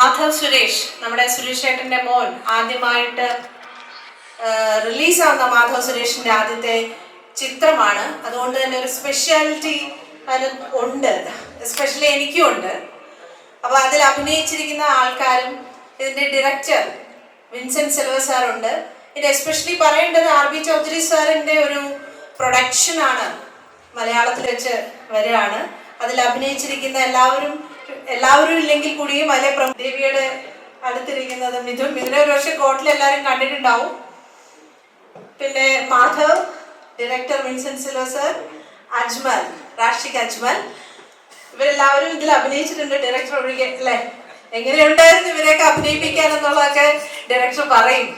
മാധവ് സുരേഷ്, നമ്മുടെ സുരേഷ് ചേട്ടന്റെ മോൻ, ആദ്യമായിട്ട് റിലീസാവുന്ന മാധവ് സുരേഷിന്റെ ആദ്യത്തെ ചിത്രമാണ്. അതുകൊണ്ട് തന്നെ ഒരു സ്പെഷ്യാലിറ്റി അതിന് ഉണ്ട്, എസ്പെഷ്യലി എനിക്കും ഉണ്ട്. അപ്പൊ അതിൽ അഭിനയിച്ചിരിക്കുന്ന ആൾക്കാരും ഇതിന്റെ ഡയറക്ടർ വിൻസെന്റ് സിൽവർ സാറുണ്ട്. ഇത് എസ്പെഷ്യലി പറയേണ്ടത് ആർ ബി ചൗധരി സാറിന്റെ ഒരു പ്രൊഡക്ഷനാണ്, മലയാളത്തിൽ വെച്ച് വരികയാണ്. അതിൽ അഭിനയിച്ചിരിക്കുന്ന എല്ലാവരും ഇല്ലെങ്കിൽ കൂടിയും അതിലെ ദേവിയുടെ അടുത്തിരിക്കുന്നത് മിഥുനെ ഒരു പക്ഷേ കോട്ടിൽ എല്ലാവരും കണ്ടിട്ടുണ്ടാവും. പിന്നെ Madhav, director Vincent silver sir, Ajmal, Rashik Ajmal, ഇവരെല്ലാവരും ഇതിൽ അഭിനയിച്ചിട്ടുണ്ട്. ഡയറക്ടർ ഒഴികെ അല്ലേ? എങ്ങനെയുണ്ടായിരുന്നു ഇവരെയൊക്കെ അഭിനയിപ്പിക്കാൻ എന്നുള്ളതൊക്കെ ഡയറക്ടർ പറയും,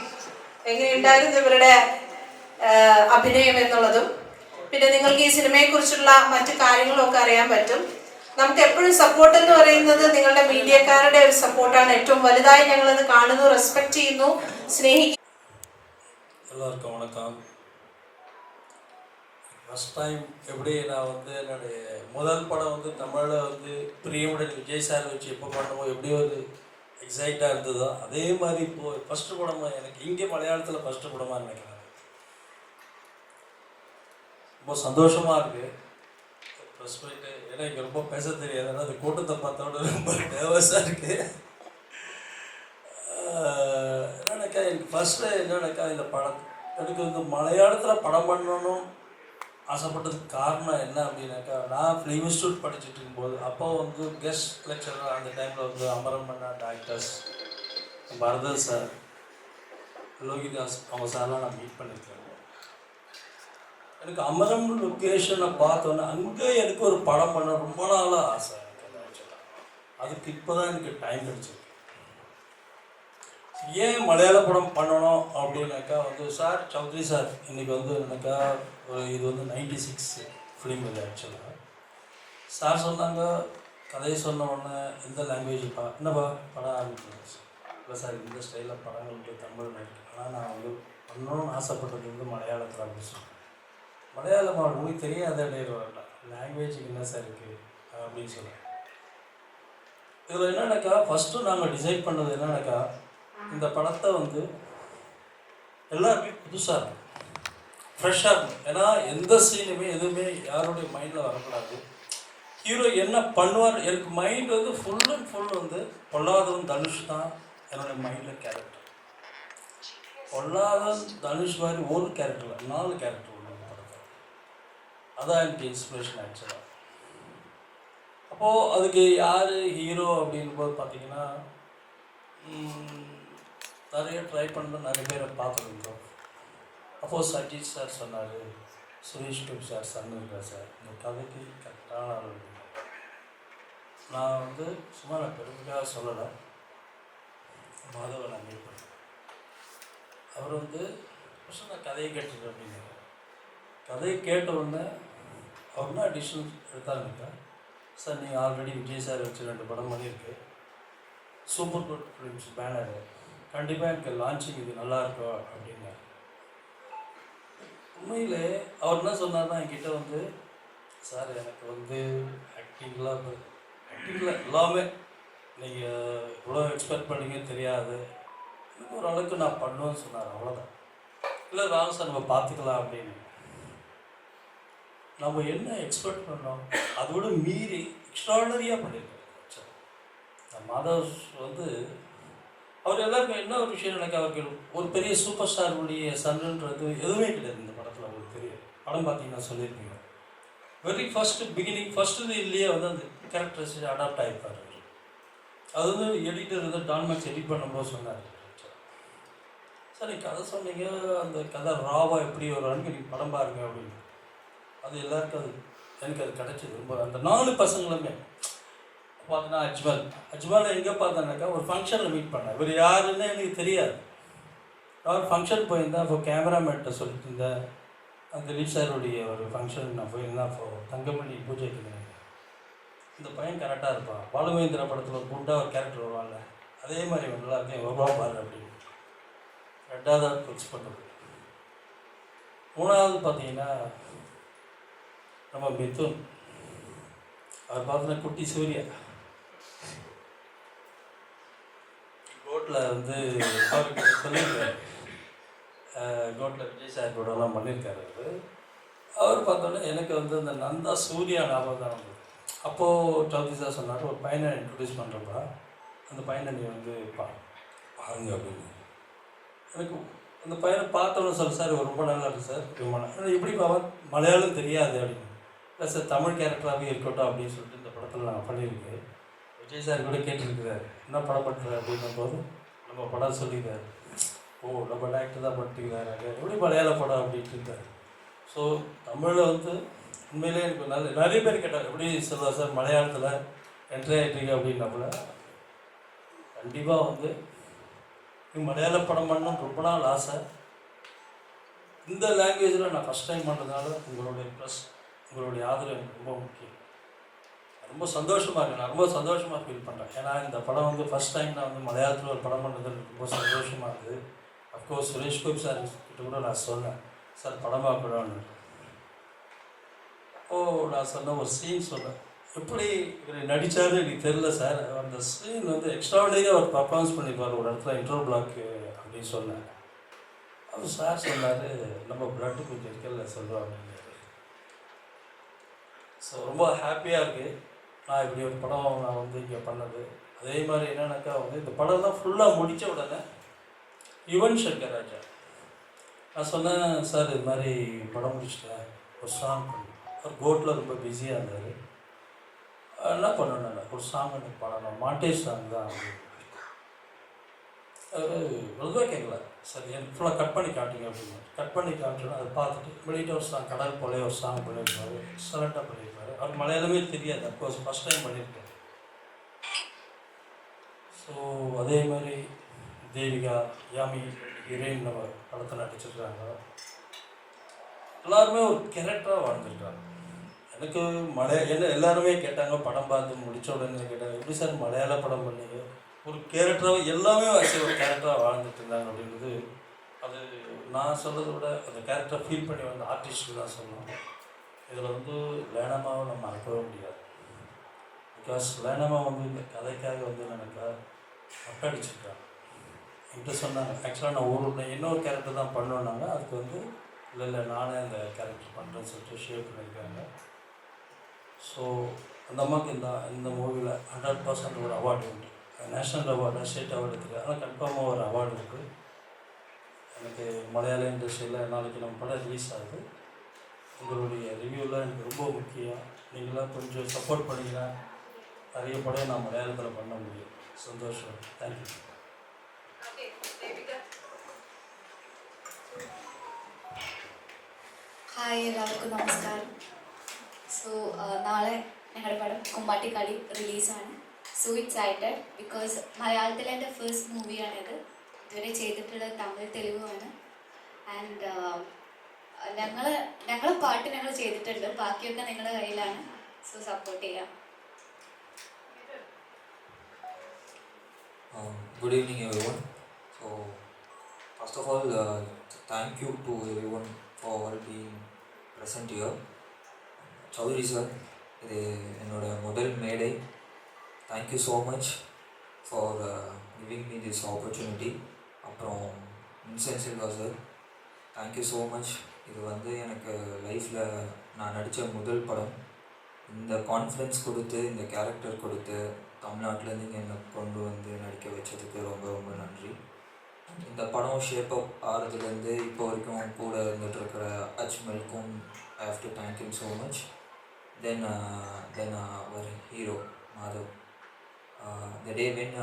എങ്ങനെയുണ്ടായിരുന്നു ഇവരുടെ അഭിനയം എന്നുള്ളതും. പിന്നെ നിങ്ങൾക്ക് ഈ സിനിമയെ കുറിച്ചുള്ള മറ്റു കാര്യങ്ങളും ഒക്കെ അറിയാൻ പറ്റും. നമുക്ക് എപ്പോഴും സപ്പോർട്ട് എന്ന് പറയുന്നത് നിങ്ങളുടെ മീഡിയക്കാരുടെ ഒരു സപ്പോർട്ടാണ് ഏറ്റവും വലുതായി ഞങ്ങളത് കാണുന്നു, റെസ്പെക്ട് ചെയ്യുന്നു, സ്നേഹിക്കുന്നു. எல்லாருக்கும் வணக்கம். ஃபஸ்ட் டைம் எப்படி நான் என்னுடைய முதல் படம் தமிழில் பிரியமுடன் விஜய் சார் வச்சு எப்போ பண்ணுவோம் எப்படி ஒரு எக்ஸைட்டாக இருந்ததோ அதே மாதிரி இப்போது ஃபஸ்ட்டு படமாக எனக்கு இங்கே மலையாளத்தில் ஃபஸ்ட்டு படமாக நினைக்கிறேன். ரொம்ப சந்தோஷமாக இருக்குது. ப்ரெஸ் போயிட்டு ஏன்னா இங்கே ரொம்ப பேச தெரியாது, ஆனால் அந்த கூட்டத்தை பார்த்தோட ரொம்ப நர்வஸாக இருக்குது. என்னக்கா எனக்கு ஃபஸ்ட்டு என்னக்கா இந்த படம் எனக்கு மலையாளத்தில் படம் பண்ணணும் ஆசைப்பட்டதுக்கு காரணம் என்ன அப்படின்னாக்கா, நான் ஃபிலிம் இன்ஸ்டியூட் படிச்சுட்டு இருக்கும்போது அப்போ கெஸ்ட் லெக்சரர் அந்த டைமில் அமரம் பண்ண டாக்டர்ஸ் பரதர் சார், லோகிதாஸ் அவங்க சார்லாம் நான் மீட் பண்ணியிருக்கேன். எனக்கு அமரம் லொக்கேஷனை பார்த்தோன்னே அங்கே எனக்கு ஒரு படம் பண்ண ரொம்ப நாளாக ஆசை. எனக்கு அதுக்கு இப்போ தான் எனக்கு டைம் கிடச்சிருக்கு. ஏன் மலையாள படம் பண்ணணும் அப்படின்னாக்கா சார் சௌத்ரி சார் இன்றைக்கி என்னக்கா இது 96 ஃபிலிம் இது. ஆக்சுவலாக சார் சொன்னாங்க, கதையை சொன்ன உடனே எந்த லாங்குவேஜ் என்னப்பா படம் ஆரம்பிச்சு இல்லை சார் இந்த ஸ்டைலில் படங்களுக்கு தமிழ் நடிக்கும், ஆனால் நான் பண்ணணும்னு ஆசைப்பட்டது மலையாளத்தில் அப்படின்னு சொன்னேன். மலையாளம் உங்களுக்கு தெரியாத வேண்டாம், லாங்குவேஜுக்கு என்ன சார் இருக்குது அப்படின்னு சொன்னேன். இதில் என்னன்னாக்கா ஃபஸ்ட்டு நாங்கள் டிசைட் பண்ணது என்னன்னாக்கா, இந்த படத்தை எல்லாருமே புதுசாக இருக்கும், ஃப்ரெஷ்ஷாக இருக்கும். ஏன்னா எந்த சீனுமே எதுவுமே யாருடைய மைண்டில் வரக்கூடாது. ஹீரோ என்ன பண்ணுவார், எனக்கு மைண்ட் ஃபுல் அண்ட் ஃபுல் பொல்லாதவன் தனுஷ் தான் என்னுடைய மைண்டில் கேரக்டர். பொல்லாதவன் தனுஷ் மாதிரி ஒரு கேரக்டர் 4 கேரக்டர் உள்ள படத்தில், அதான் எனக்கு இன்ஸ்பிரேஷன் ஆக்சுவலாக. அப்போது அதுக்கு யார் ஹீரோ அப்படின்போது பார்த்தீங்கன்னா நிறைய ட்ரை பண்ண நிறைய பேரை பார்த்துருந்தோம். அப்போது சஜித் சார் சொன்னார், சுரேஷ் கோபி சார் சொன்னார், சார் இந்த கதைக்கு கரெக்டான ஆள். நான் சும்மா நான் பெருமையாக சொல்லலை, மாதவை நான் மீட் பண்ணேன். அவர் ஃபஸ்ட்டு நான் கதையை கேட்டுருக்கேன் அப்படிங்கிற கதையை கேட்ட உடனே அவர் என்ன டிசிஷன் எடுத்தாருங்க, சார் நீங்கள் ஆல்ரெடி விஜய் சார் வச்சு 2 படம் பண்ணியிருக்கு, சூப்பர் குட் ஃபிலிம்ஸ் பேனர், கண்டிப்பாக எனக்கு லான்ச்சிங் இது நல்லாயிருக்கும் அப்படின்னாரு. உண்மையிலே அவர் என்ன சொன்னார்னா என்கிட்ட சார் எனக்கு ஆக்டிங்லாம் எல்லாமே நீங்கள் இவ்வளோ எக்ஸ்பெக்ட் பண்ணிங்க தெரியாது, எனக்கு ஓரளவுக்கு நான் பண்ணுவேன்னு சொன்னார். அவ்வளோதான். இல்லை வாங்க சார் நம்ம பார்த்துக்கலாம் அப்படின்னு. நம்ம என்ன எக்ஸ்பெக்ட் பண்ணோம் அதோட மீறி எக்ஸ்ட்ராடனரியாக பண்ணியிருக்கோம். மாதவ் அவர் எல்லாருக்கும் என்ன ஒரு விஷயம் எனக்கு, அவருக்கு ஒரு பெரிய சூப்பர் ஸ்டாருடைய சன்ன்றது எதுவுமே கிடையாது இந்த படத்தில். அவருக்கு தெரியும், படம் பார்த்தீங்கன்னா சொல்லியிருப்பீங்க, வெரி ஃபஸ்ட்டு இல்லையே அந்த கேரக்டர்ஸ் அடாப்ட் ஆகிருப்பார். அது எடிட்டர் டான்மேக்ஸ் எடிட் பண்ணும்போது சொன்னார், சார் நீங்கள் கதை சொன்னீங்க, அந்த கதை ராவாக எப்படி ஒரு நீங்கள் படம் பாருங்க அப்படின்னு. அது எல்லாருக்கும் எனக்கு அது கிடச்சிது. ரொம்ப அந்த 4 பசங்களுமே பார்த்தீங்கன்னா அஜ்மல் எங்கே பார்த்தேன்னாக்கா ஒரு ஃபங்க்ஷனில் மீட் பண்ணேன். இவர் யாருன்னு எனக்கு தெரியாது. நான் ஒரு ஃபங்க்ஷன் போயிருந்தேன். அப்போ கேமராமேன்ட்ட சொல்லிட்டு இருந்தேன், அந்த திலீப் சாருடைய ஒரு ஃபங்க்ஷனுக்கு நான் போயிருந்தேன். அப்போது தங்கமணி பூஜைக்கு இந்த பையன் கரெக்டாக இருப்பான், பாலுமகேந்திரா படத்தில் கூட்டாக ஒரு கேரக்டர் வருவாங்க, அதே மாதிரி நல்லா இருக்கேன் எவ்வளோ பாரு அப்படின்னு 2வது ஃபிக்ஸ் பண்ணுறது. 3வது பார்த்தீங்கன்னா நம்ம மிதுன், அவர் பார்த்தீங்கன்னா குட்டி சூர்யா, கோர்ட்டில் வந்து அவருக்கு சொல்லியிருக்காரு, கோர்ட்டில் விஜய் சார் கூடலாம் பண்ணியிருக்காரு அவர் பார்த்தோன்னே எனக்கு வந்து அந்த நந்தா சூர்யா ஞாபகம் தான் வந்தது. அப்போது சௌத்ரி சார் சொன்னார், ஒரு பையனை இன்ட்ரடியூஸ் பண்ணுறப்பா, அந்த பையனை நீ வந்து பாருங்க அப்படின்னு. எனக்கு அந்த பையனை பார்த்தோன்னு சொல்ல, சார் ரொம்ப நல்லா இருக்குது சார், ரொம்ப நல்லா எப்படி மலையாளம் தெரியாது அப்படின்னு. இல்லை சார் தமிழ் கேரக்டராகவே இருக்கட்டும் அப்படின்னு சொல்லிட்டு இந்த படத்தில் நான் பண்ணியிருக்கேன். விஜய் சார் கூட கேட்டிருக்கிறார், என்ன படம் பண்ணுற அப்படின்னும் போது நம்ம படம் சொல்லியிருக்காரு, ஓ நம்ம ஆக்டர் தான் பண்ணிட்டுருக்காரு, எப்படி மலையாள படம் அப்படின்ட்டு இருக்காரு. ஸோ தமிழில் வந்து உண்மையிலே எனக்கு நிறைய பேர் கேட்டாங்க, எப்படி சொல்லுவார் சார் மலையாளத்தில் என்ட்ரி ஆகிட்டீங்க அப்படின்னாப்புல. கண்டிப்பாக வந்து மலையாள படம் பண்ணணும் ரொம்ப நாள் ஆசை. இந்த லாங்குவேஜில் நான் ஃபஸ்ட் டைம் பண்ணுறதுனால உங்களுடைய ப்ளஸ் உங்களுடைய ஆதரவு எனக்கு ரொம்ப முக்கியம். ரொம்ப சந்தோஷமாக இருக்குது, நான் ரொம்ப சந்தோஷமாக ஃபீல் பண்ணுறேன். ஏன்னா இந்த படம் வந்து ஃபஸ்ட் டைம் நான் வந்து மலையாளத்தில் ஒரு படம் பண்ணுறது எனக்கு ரொம்ப சந்தோஷமாக இருக்குது. அஃப்கோர்ஸ் சுரேஷ் கோபி சார் கிட்ட கூட நான் சொன்னேன், சார் படமாக படம்னு. நான் சொன்ன ஒரு சீன் சொன்னேன், எப்படி இவர் நடித்தாரு எனக்கு தெரில சார், அந்த சீன் வந்து எக்ஸ்ட்ராடனரியாக அவர் பர்ஃபார்மன்ஸ் பண்ணிப்பார் ஒரு இடத்துல இன்ட்ரோ பிளாக்கு அப்படின்னு சொன்னேன். அவர் சார் சொன்னார், நம்ம பிளட்டு கொஞ்சம் இருக்கல சொல்லுவோம் அப்படின்னாரு. ஸோ ரொம்ப ஹாப்பியாக இருக்குது நான் இப்படி ஒரு படம் நான் வந்து இங்கே பண்ணது. அதே மாதிரி என்னன்னாக்கா வந்து இந்த படம்லாம் ஃபுல்லாக முடித்த உடனே யுவன் சங்கர் ராஜா நான் சொன்னேன், சார் இது மாதிரி படம் முடிச்சிட்டேன், ஒரு சாங் பண்ணி. அவர் கோட்டில் ரொம்ப பிஸியாக இருந்தார். என்ன பண்ணணும், ஒரு சாங் எனக்கு பாடணும், மாட்டேஜ் சாங் தான். அவர் ரொம்ப கேட்கல, சரி எனக்கு ஃபுல்லாக கட் பண்ணி காட்டுங்க அப்படின்னு. கட் பண்ணி காட்டுறேன், அதை பார்த்துட்டு வெளியிட்ட ஒரு சாங் கடல் போலே ஒரு சாங் பண்ணியிருப்பாரு, எக்ஸலண்ட்டாக பண்ணியிருப்பாரு. அவர் மலையாளமே தெரியாது, அப்கோர்ஸ் ஃபஸ்ட் டைம் பண்ணியிருக்காரு. ஸோ அதே மாதிரி தேவிகா, யாமி, ஹீரோயின் நம்ம படத்தில் நடிச்சிருக்காங்க. எல்லாருமே ஒரு கேரக்டராக வாழ்ந்துருக்காங்க. எனக்கு என்ன எல்லாருமே கேட்டாங்க, படம் பார்த்து முடித்த உடனே கேட்டாங்க, எப்படி சார் மலையாள படம் பண்ணீங்க, ஒரு கேரக்டராக எல்லாமே வச்சு ஒரு கேரக்டராக வாழ்ந்துட்டு இருந்தாங்க அப்படின்றது. அது நான் சொல்கிறத விட அந்த கேரக்டரை ஃபீல் பண்ணி வந்த ஆர்டிஸ்ட்டு தான் சொல்லணும். இதில் வந்து லேனமாவை நம்ம மறக்கவே முடியாது. பிகாஸ் லேனமா வந்து இந்த கதைக்காக வந்து எனக்கு அடிச்சிருக்காங்க. என்கிட்ட சொன்னாங்க, ஆக்சுவலாக நான் இன்னொரு கேரக்டர் தான் பண்ணுவேன்னாங்க. அதுக்கு வந்து இல்லை நானே அந்த கேரக்டர் பண்ணுறேன்னு சொல்லிட்டு ஷேர் பண்ணியிருக்காங்க. ஸோ அந்த அம்மாவுக்கு இந்த மூவியில் 100% ஒரு அவார்டு உண்டு. நேஷ்னல் அவார்டு, ஸ்டேட் அவார்டு இருக்குது, ஆனால் கன்ஃபார்மாக ஒரு அவார்டு இருக்குது. எனக்கு மலையாள இண்டஸ்ட்ரியில் நாளைக்கு நம்ம படம் ரிலீஸ் ஆகுது. உங்களுடைய ரிவ்யூவில் எனக்கு ரொம்ப முக்கியம். நீங்களாம் கொஞ்சம் சப்போர்ட் பண்ணிங்கன்னா நிறைய படம் நான் மலையாளத்தில் பண்ண முடியும். சந்தோஷம். தேங்க்யூ. ഹായ് എല്ലാവർക്കും നമസ്കാരം. സോ നാളെ ഞങ്ങളുടെ പടം കുമ്മാട്ടിക്കളി റിലീസാണ്. സോ എക്സൈറ്റഡ് ബിക്കോസ് മലയാളത്തിലെ എൻ്റെ ഫസ്റ്റ് മൂവിയാണിത്. ഇതുവരെ ചെയ്തിട്ടുള്ളത് തമിഴ്, തെലുഗുമാണ്. ആൻഡ് ഞങ്ങളെ പാട്ട് ഞങ്ങൾ ചെയ്തിട്ടുണ്ട്, ബാക്കിയൊക്കെ നിങ്ങളുടെ കയ്യിലാണ്. സോ സപ്പോർട്ട് ചെയ്യാം. Good evening everyone. So first of all, thank you to everyone for being present here. Chaudhary sir, இது என்னோட முதல் மேடை. Thank you so much for giving me this opportunity. அப்புறம் Vincent Silva sir, thank you so much. இது வந்து எனக்கு லைஃப்பில் நான் நடித்த முதல் படம். இந்த கான்ஃபிடன்ஸ் கொடுத்து, இந்த கேரக்டர் கொடுத்து, தமிழ்நாட்டிலேருந்து இங்கே என்னை கொண்டு வந்து நடிக்க வச்சதுக்கு ரொம்ப ரொம்ப நன்றி. இந்த படம் ஷேப் அப் ஆகிறதுலேருந்து இப்போ வரைக்கும் கூட இருந்துகிட்ருக்கிற அஜ்மலுக்கும் I have to thank him so much. Then அவர் hero Madhav, the day when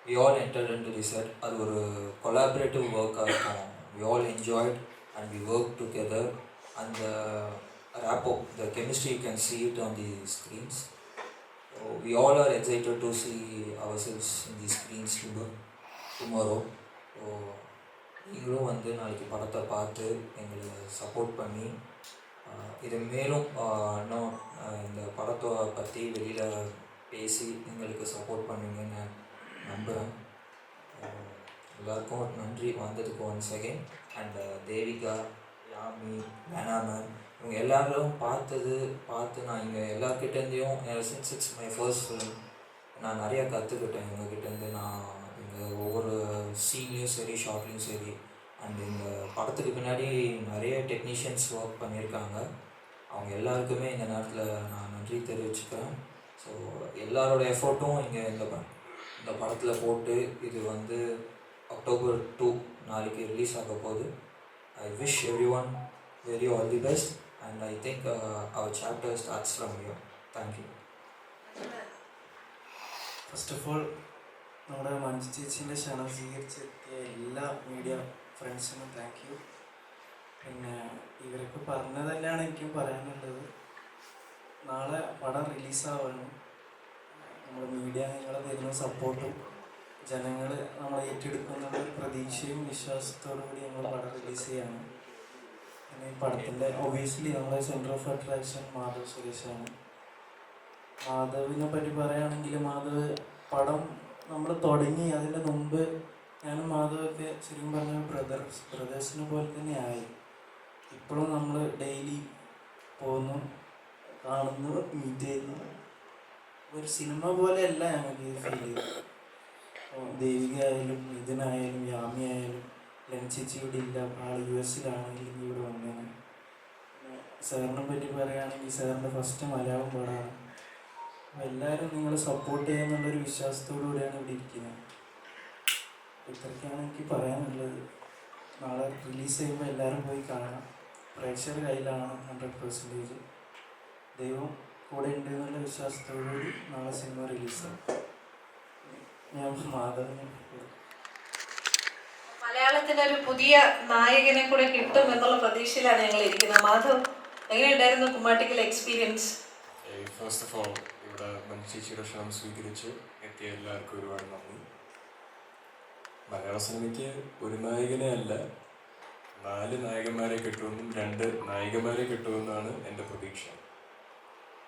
we all entered into the set, அது ஒரு கொலாபரேட்டிவ் ஒர்க்காக இருக்கும். We all enjoyed and we work together. அந்த rapport, the chemistry, you can see it on the screens. So we all are excited to see ourselves in the screens tomorrow. So நீங்களும் வந்து நாளைக்கு படத்தை பார்த்து எங்களை support பண்ணி இதை மேலும் இன்னும் இந்த படத்தை பற்றி வெளியில் பேசி எங்களுக்கு சப்போர்ட் பண்ணுவீங்கன்னு நம்புகிறேன். எல்லாருக்கும் நன்றி வந்ததுக்கு once again. And Devika, Yami, வேணாமன், இவங்க எல்லோரும் பார்த்து நான் இங்கே எல்லாருக்கிட்டேருந்தையும் since it's my first film நான் நிறையா கற்றுக்கிட்டேன் இவங்ககிட்டேருந்து. நான் இங்கே சீன்லேயும் சரி ஷார்ட்லேயும் சரி. அண்ட் இந்த படத்துக்கு பின்னாடி நிறைய டெக்னீஷியன்ஸ் ஒர்க் பண்ணியிருக்காங்க. அவங்க எல்லாருக்குமே இந்த நேரத்தில் நான் நன்றி தெரிவிச்சுக்கிறேன். ஸோ எல்லாரோட எஃபோர்ட்டும் இங்கே இந்த படத்தில் போட்டு இது வந்து October 2 நாளைக்கு ரிலீஸ் ஆக போகுது. I wish everyone very all the best and I think our chapter starts from here. Thank you. First of all നമ്മുടെ മഞ്ജു ചേച്ചീൻ്റെ ക്ഷണം സ്വീകരിച്ചെത്തിയ എല്ലാ മീഡിയ ഫ്രണ്ട്സിനും താങ്ക് യു. പിന്നെ ഇവരൊക്കെ പറഞ്ഞത് തന്നെയാണ് എനിക്കും പറയാനുള്ളത്. നാളെ പടം റിലീസാവാണ്. നമ്മൾ മീഡിയ നിങ്ങളെ തരുന്ന സപ്പോർട്ടും ജനങ്ങൾ നമ്മൾ ഏറ്റെടുക്കുന്നുള്ള ഒരു പ്രതീക്ഷയും വിശ്വാസത്തോടു കൂടി നമ്മൾ പടം റിലീസ് ചെയ്യാണ്. പിന്നെ ഈ പടത്തിൻ്റെ ഒബിയസ്ലി നമ്മുടെ സെൻറ്റർ ഓഫ് അട്രാക്ഷൻ മാധവ് സുരേഷാണ്. മാധവിനെ പറ്റി പറയുകയാണെങ്കിൽ മാധവ് പടം നമ്മൾ തുടങ്ങി അതിൻ്റെ മുമ്പ് ഞാനും മാധവൊക്കെ ശരിക്കും പറഞ്ഞ ബ്രദേഴ്സിനെ പോലെ തന്നെ ആയി. ഇപ്പോഴും നമ്മൾ ഡെയിലി പോകുന്നു, കാണുന്നു, മീറ്റ് ചെയ്യുന്നു. ഒരു സിനിമ പോലെയല്ല ഞങ്ങൾക്ക് ഇത് ഫീൽ ചെയ്തത്. ദേവിക ആയാലും ഇതിനായാലും യാമി ആയാലും ചേച്ചി ഇവിടെ ഇല്ല, ആൾ US-ലാണ്, ഇല്ലെങ്കിൽ ഇവിടെ വന്നേനെ. സാറിനെ പറ്റി പറയുകയാണെങ്കിൽ സാറിൻ്റെ ഫസ്റ്റ് മലയാളം പടമാണ്. അപ്പോൾ എല്ലാവരും നിങ്ങൾ സപ്പോർട്ട് ചെയ്യാന്നുള്ളൊരു വിശ്വാസത്തോടു കൂടിയാണ് ഇവിടെ ഇരിക്കുന്നത്. ഇത്രയ്ക്കാണ് എനിക്ക് പറയാനുള്ളത്. നാളെ റിലീസ് ചെയ്യുമ്പോൾ എല്ലാവരും പോയി കാണാം. പ്രേക്ഷകർ കയ്യിലാണ് 100%. ദൈവം കൂടെ ഉണ്ട് എന്നുള്ള വിശ്വാസത്തോടു കൂടി നാളെ സിനിമ റിലീസാകും. ഞാൻ മാധവനെ മലയാളത്തിന്റെ ഒരു പുതിയ നായകനെ കൂടെ കിട്ടും എന്നുള്ള പ്രതീക്ഷയിലാണ് ഞങ്ങൾ ഇരിക്കുന്നത്. മാധവ്, എങ്ങനെയുണ്ടായിരുന്നു കുമ്മാട്ടിക്കൽ എക്സ്പീരിയൻസ്? ഫസ്റ്റ് ഓഫ് ഓൾ ഇവിടെ മഞ്ജു ചേച്ചിയുടെ ക്ഷണം സ്വീകരിച്ച് എത്തിയ എല്ലാവർക്കും ഒരുപാട് നന്ദി. മലയാള സിനിമയ്ക്ക് ഒരു നായകനെ അല്ല 4 നായകന്മാരെ കിട്ടുമെന്നും 2 നായികമാരെ കിട്ടുമെന്നാണ് എൻ്റെ പ്രതീക്ഷ.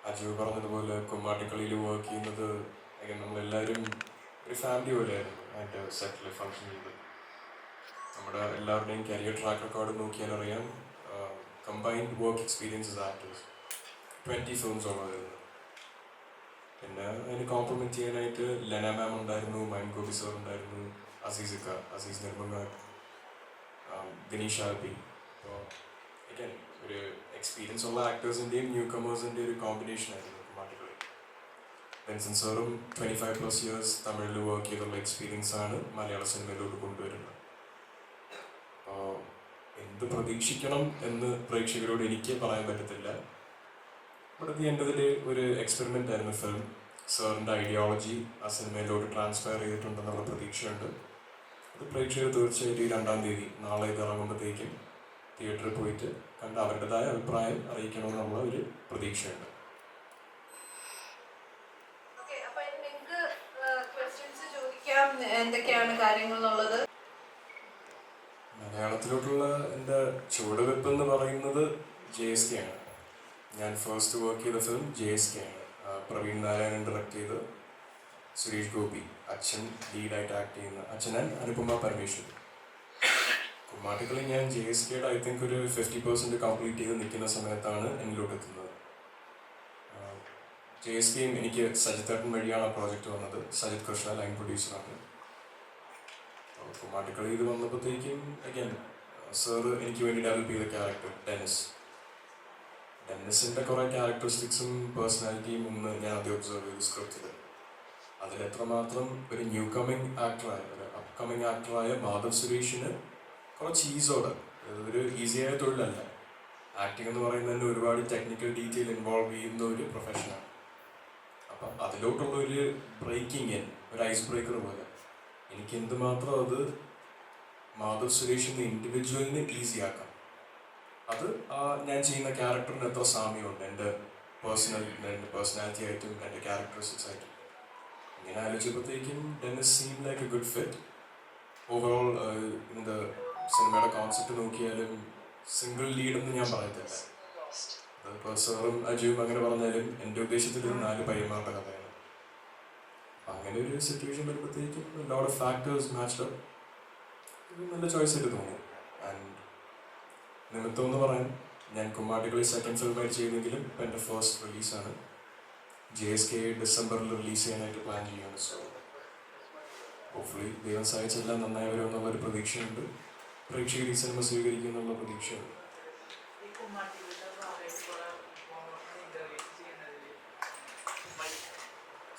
അജു പറഞ്ഞതുപോലെ കുമ്മാട്ടിക്കളിയിൽ വർക്ക് ചെയ്യുന്നത് നമ്മളെല്ലാവരും ഒരു ഫാമിലി പോലെയായിരുന്നു അതിൻ്റെ സെറ്റിൽ ഫങ്ഷൻ ചെയ്ത്. നമ്മുടെ എല്ലാവരുടെയും കരിയർ ട്രാക്ക് റെക്കോർഡ് നോക്കിയാൽ അറിയാം, കമ്പൈൻഡ് വർക്ക് എക്സ്പീരിയൻസസ് ആക്ടേഴ്സ് 20 ഫിലിംസോളം വരുന്നത്. പിന്നെ അതിന് കോംപ്ലിമെൻറ്റ് ചെയ്യാനായിട്ട് ലെന മാം ഉണ്ടായിരുന്നു, മൈൻ ഗോപി സാർ ഉണ്ടായിരുന്നു, അസീസ് നിർമ്മങ്ങാട്, ഗണീഷ് ആൽപി. അപ്പോൾ അഗൈൻ ഒരു എക്സ്പീരിയൻസ് ഉള്ള ആക്ടേഴ്സിൻ്റെയും ന്യൂ കമേഴ്സിൻ്റെയും ഒരു കോമ്പിനേഷൻ ആയിരുന്നു കുമ്മാട്ടിക്കളി. ബെൻസൺ സാറും 25+ ഇയേഴ്സ് തമിഴിൽ വർക്ക് ചെയ്തുള്ള എക്സ്പീരിയൻസ് ആണ് മലയാള സിനിമയിലോട്ട് കൊണ്ടുവരുന്നത്. അപ്പോൾ എന്ത് പ്രതീക്ഷിക്കണം എന്ന് പ്രേക്ഷകരോട് എനിക്ക് പറയാൻ പറ്റത്തില്ല. But at the end of the day ഒരു എക്സ്പെരിമെൻ്റ് ആയിരുന്നു ഫിലിം. സാറിൻ്റെ ഐഡിയോളജി ആ സിനിമയിലോട്ട് ട്രാൻസ്ഫർ ചെയ്തിട്ടുണ്ടെന്നുള്ള പ്രതീക്ഷയുണ്ട്. അത് പ്രേക്ഷകർ തീർച്ചയായിട്ടും ഈ 2-ാം തീയതി നാളെ ഇത് ഇറങ്ങുമ്പോഴത്തേക്കും തിയേറ്ററിൽ പോയിട്ട് കണ്ട് അവരുടേതായ അഭിപ്രായം അറിയിക്കണമെന്നുള്ള ഒരു പ്രതീക്ഷയുണ്ട്. എന്തൊക്കെയാണ് കാര്യങ്ങൾ എന്നുള്ളത്? മലയാളത്തിലോട്ടുള്ള എൻ്റെ ചുവടുവെപ്പ് എന്ന് പറയുന്നത് JSK ആണ്. ഞാൻ ഫസ്റ്റ് വർക്ക് ചെയ്ത ഫിലിം JSK ആണ്. പ്രവീൺ നാരായണൻ ഡയറക്റ്റ് ചെയ്ത് സുരേഷ് ഗോപി അച്ഛൻ ലീഡായിട്ട് ആക്ട് ചെയ്യുന്ന അച്ഛൻ ആൻഡ് അനുപമ പരമേശ്വരൻ. കുമ്മാട്ടിക്കളി ഞാൻ JSKയുടെ ഐ തിങ്ക് ഒരു 50% കംപ്ലീറ്റ് ചെയ്ത് നിൽക്കുന്ന സമയത്താണ് എന്നിലോട്ട് എത്തുന്നത്. JSKയും എനിക്ക് സജിത്തേട്ടൻ വഴിയാണ് ആ പ്രോജക്റ്റ് വന്നത്. സജിത് കൃഷ്ണ ലൈൻ പ്രൊഡ്യൂസറാണ്. കുമ്മാട്ടിക്കളി ഇത് വന്നപ്പോഴത്തേക്കും അഗൈൻ സാറ് എനിക്ക് വേണ്ടി ഡെവലപ്പ് ചെയ്ത ക്യാരക്ടർ ഡെന്നിസിൻ്റെ കുറേ ക്യാരക്ടറിസ്റ്റിക്സും പേഴ്സണാലിറ്റിയും ഒന്ന് ഞാൻ ആദ്യം ഒബ്സർവ് ചെയ്ത് സ്ക്രിപ്റ്റിൽ. അതിലെത്രമാത്രം ഒരു ന്യൂ കമ്മിങ് ആക്ടറായ ഒരു അപ്കമ്മിങ് ആക്ടറായ മാധവ് സുരേഷിന് കുറച്ച് ഈസോടെ, അതൊരു ഈസിയായ തൊഴിലല്ല. ആക്ടിങ് എന്ന് പറയുന്നതിന് ഒരുപാട് ടെക്നിക്കൽ ഡീറ്റെയിൽ ഇൻവോൾവ് ചെയ്യുന്ന ഒരു പ്രൊഫഷനാണ്. അപ്പം അതിലോട്ടുള്ള ഒരു ബ്രേക്കിംഗ് ഇൻ, ഒരു ഐസ് ബ്രേക്കർ പോലെ എനിക്ക് എന്തുമാത്രം അത് മാധവ് സുരേഷിൻ്റെ ഇൻഡിവിജ്വലിനെ ഈസി ആക്കാം. അത് ഞാൻ ചെയ്യുന്ന ക്യാരക്ടറിന് എത്ര സാമ്യമുണ്ട് എൻ്റെ പേഴ്സണാലിറ്റി ആയിട്ടും എൻ്റെ ക്യാരക്ടറിസ്റ്റിക്സ് ആയിട്ടും. ഇങ്ങനെ ആലോചിച്ചപ്പോഴത്തേക്കും Dennis seem like a good fit. Overall இந்த സിനിമയുടെ കോൺസെപ്റ്റ് നോക്കിയാലും സിംഗിൾ ലീഡെന്ന് ഞാൻ പറയത്തില്ല. അതിപ്പോൾ സാറും അജുവും അങ്ങനെ പറഞ്ഞാലും എൻ്റെ ഉദ്ദേശത്തിൽ 4 പയ്യന്മാരുടെ കഥയാണ്. അങ്ങനെ ഒരു സിറ്റുവേഷൻ വരുമ്പോഴത്തേക്കും lot of factors matched up. ഇത് നല്ല ചോയ്സ് ആയിട്ട് തോന്നി. ആൻഡ് നിമിത്തം എന്ന് പറയാൻ ഞാൻ കുമ്മാട്ടിക്കളി സെക്കൻഡ് ഫിലിമായിട്ട് ചെയ്തെങ്കിലും ഇപ്പം എൻ്റെ ഫസ്റ്റ് റിലീസാണ്. JSK ഡിസംബറിൽ റിലീസ് ചെയ്യാനായിട്ട് പ്ലാൻ ചെയ്യുകയാണ്. സോ ഹോപ്പ്ഫുള്ളി ദൈവം സഹായിച്ചെല്ലാം നന്നായി വരുമെന്നുള്ളൊരു പ്രതീക്ഷയുണ്ട്. പ്രേക്ഷകർ ഈ സിനിമ സ്വീകരിക്കും എന്നുള്ള പ്രതീക്ഷയുണ്ട്.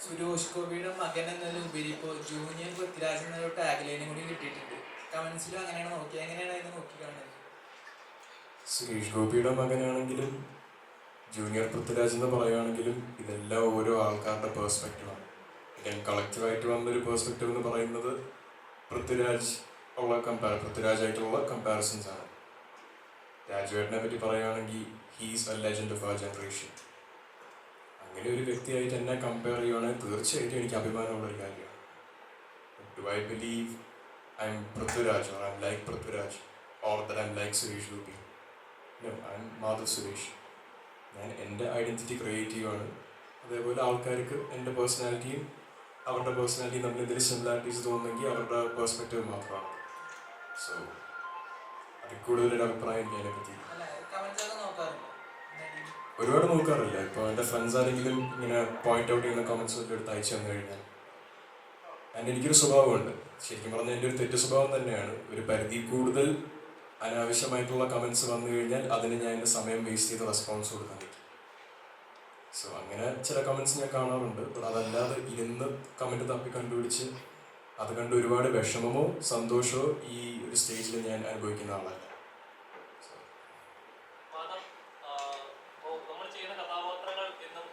സുരേഷ് ഗോപിയുടെ മകൻ എന്നതിലുപരി ഇപ്പോൾ ജൂനിയർ പൃഥ്വിരാജ് എന്നൊരു ടാഗ് ലൈനും കൂടി കിട്ടിയിട്ടുണ്ട്. കമൻസിലും അങ്ങനെയാണ് നോക്കിയത്. എങ്ങനെയാണ് അതിനെ നോക്കി കാണുന്നത്? സുരേഷ് ഗോപിയുടെ മകനാണെങ്കിലും ജൂനിയർ പൃഥ്വിരാജ് എന്ന് പറയുകയാണെങ്കിലും ഇതെല്ലാം ഓരോ ആൾക്കാരുടെ പേഴ്സ്പെക്റ്റീവാണ്. ഞാൻ കളക്റ്റീവായിട്ട് വന്നൊരു പേഴ്സ്പെക്റ്റീവ് എന്ന് പറയുന്നത് പൃഥ്വിരാജായിട്ടുള്ള കമ്പാരിസൺസ് ആണ്. രാജുവേട്ടനെ പറ്റി പറയുകയാണെങ്കിൽ he's a legend of our generation. അങ്ങനെ ഒരു വ്യക്തിയായിട്ട് എന്നെ കമ്പയർ ചെയ്യുകയാണെങ്കിൽ തീർച്ചയായിട്ടും എനിക്ക് അഭിമാനമുള്ളൊരു കാര്യമാണ്. Do I believe I am Prithviraj or I am like Prithviraj or that I am like Suresh Gopi? No, I am Madhav Suresh. ഞാൻ എൻ്റെ ഐഡൻറ്റിറ്റി ക്രിയേറ്റ് ചെയ്യുകയാണ്. അതേപോലെ ആൾക്കാർക്ക് എൻ്റെ പേഴ്സണാലിറ്റിയും അവരുടെ പേഴ്സണാലിറ്റിയും തമ്മിൽ എന്തെങ്കിലും സിമിലാരിറ്റീസ് തോന്നുന്നെങ്കിൽ അവരുടെ പേഴ്സ്പെക്റ്റീവ് മാത്രമാണ്. സോ അതിൽ കൂടുതലൊരു അഭിപ്രായം എനിക്ക് അതിനെപ്പറ്റി ഒരുപാട് നോക്കാറില്ല. ഇപ്പോൾ എൻ്റെ ഫ്രണ്ട്സ് ആരെങ്കിലും ഇങ്ങനെ പോയിന്റ് ഔട്ട് ചെയ്യുന്ന കമൻസ് ഒക്കെ എടുത്ത് അയച്ചു തന്നു കഴിഞ്ഞാൽ അതിന് എനിക്കൊരു സ്വഭാവമുണ്ട്. ശരിക്കും പറഞ്ഞാൽ എൻ്റെ ഒരു തെറ്റ് സ്വഭാവം തന്നെയാണ്. ഒരു പരിധി കൂടുതൽ അനാവശ്യമായിട്ടുള്ള കമൻസ് വന്നു കഴിഞ്ഞാൽ അതിന് ഞാൻ എൻ്റെ സമയം വേസ്റ്റ് ചെയ്ത് റെസ്പോൺസ് കൊടുക്കാൻ പറ്റും. സോ അങ്ങനെ ചില കമൻസ് ഞാൻ കാണാറുണ്ട്. ബട്ട് അതല്ലാതെ ഇരുന്ന് കമൻറ്റ് തപ്പി കണ്ടുപിടിച്ച് അത് കണ്ട് ഒരുപാട് വിഷമമോ സന്തോഷമോ ഈ ഒരു സ്റ്റേജിൽ ഞാൻ അനുഭവിക്കുന്ന ആളല്ല. നമ്മൾ ചെയ്യുന്ന കഥാപാത്രങ്ങൾ എന്നും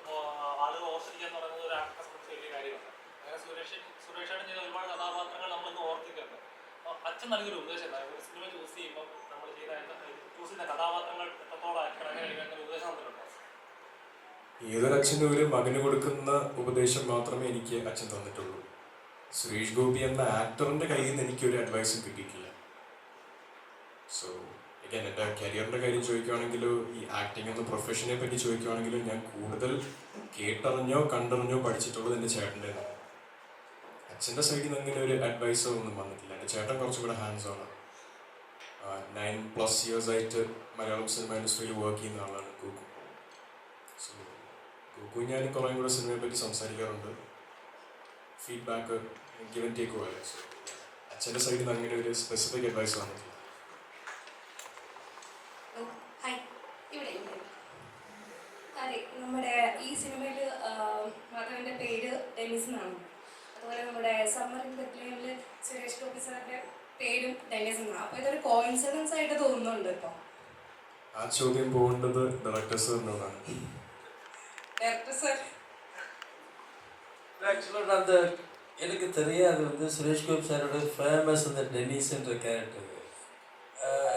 ആളുകൾ ഓർത്തിരിക്കുക എന്ന് പറയുന്നത് ഒരു ആക്ടറെ സംബന്ധിച്ച് വലിയ കാര്യമാണ്. അങ്ങനെ സുരേഷേട്ടൻ ചെയ്ത ഒരുപാട് കഥാപാത്രങ്ങൾ നമ്മളിന്ന് ഓർത്തിട്ടുണ്ട്. അച്ഛൻ നൽകിയൊരു ഉപദേശം ഉണ്ടായിരുന്നു. ഒരു സിനിമ ചൂസ് ചെയ്യുമ്പോൾ നമ്മൾ ചെയ്യുന്ന കഥാപാത്രങ്ങൾ എത്രത്തോളം ആക്കണം, അങ്ങനെ ഒരു ഉപദേശം തന്നിട്ടുണ്ടോ? ഏതൊരച്ഛനും ഒരു മകന് കൊടുക്കുന്ന ഉപദേശം മാത്രമേ എനിക്ക് അച്ഛൻ തന്നിട്ടുള്ളൂ. സുരേഷ് ഗോപി എന്ന ആക്ടറിൻ്റെ കയ്യിൽ നിന്ന് എനിക്കൊരു അഡ്വൈസും കിട്ടിയിട്ടില്ല. സോ again, എൻ്റെ കരിയറിൻ്റെ കാര്യം ചോദിക്കുകയാണെങ്കിലോ ഈ ആക്ടിങ് എന്ന പ്രൊഫഷനെ പറ്റി ചോദിക്കുകയാണെങ്കിലോ ഞാൻ കൂടുതൽ കേട്ടറിഞ്ഞോ കണ്ടറിഞ്ഞോ പഠിച്ചിട്ടുള്ളത് എൻ്റെ ചേട്ടൻ്റെ നിന്നാണ്. അച്ഛൻ്റെ സൈഡിൽ നിന്ന് അങ്ങനെ ഒരു അഡ്വൈസോ ഒന്നും വന്നിട്ടില്ല. എൻ്റെ ചേട്ടൻ കുറച്ചും കൂടെ ഹാൻഡ്സ് ആണ്. 9+ years ആയിട്ട് മലയാളം സിനിമ ഇൻഡസ്ട്രിയിൽ വർക്ക് ചെയ്യുന്ന ആളാണ് ഗോകു. സോ ഗോകു ഞാൻ കുറേ കൂടെ സിനിമയെ പറ്റി സംസാരിക്കാറുണ്ട്. ഫീഡ്ബാക്ക് ഗിവ് ആൻഡ് ടേക്ക് പോലെ. സോ അച്ഛൻ്റെ സൈഡിൽ നിന്ന് അങ്ങനെ ഒരു സ്പെസിഫിക് അഡ്വൈസ് വന്നിട്ടില്ല. അതെ, നമ്മുടെ ഈ സിനിമയിൽ മാധവൻ്റെ പേര് ഡെന്നിസ് എന്നാണ്. അതുപോലെ നമ്മുടെ സമ്മർ ഇൻ ബെത്ലഹേമിൽ സുരേഷ് ഗോപി സാറിൻ്റെ പേരും ഡെന്നിസ് എന്നാണ്. അപ്പോൾ ഇതൊരു കോയിൻസിഡൻസ് ആയിട്ട് തോന്നുന്നുണ്ട് ഇപ്പോൾ. ആ ചോദ്യം പോകേണ്ടത് ഡയറക്ടർ സാറിനോടാണ്. ഡയറക്ടർ സാർ ஆக்சுவலாக அந்த எனக்கு தெரியாது சுரேஷ் கோபி சாரோட ஃபேமஸ் அந்த டென்னிஸ்ன்ற கேரக்டர்.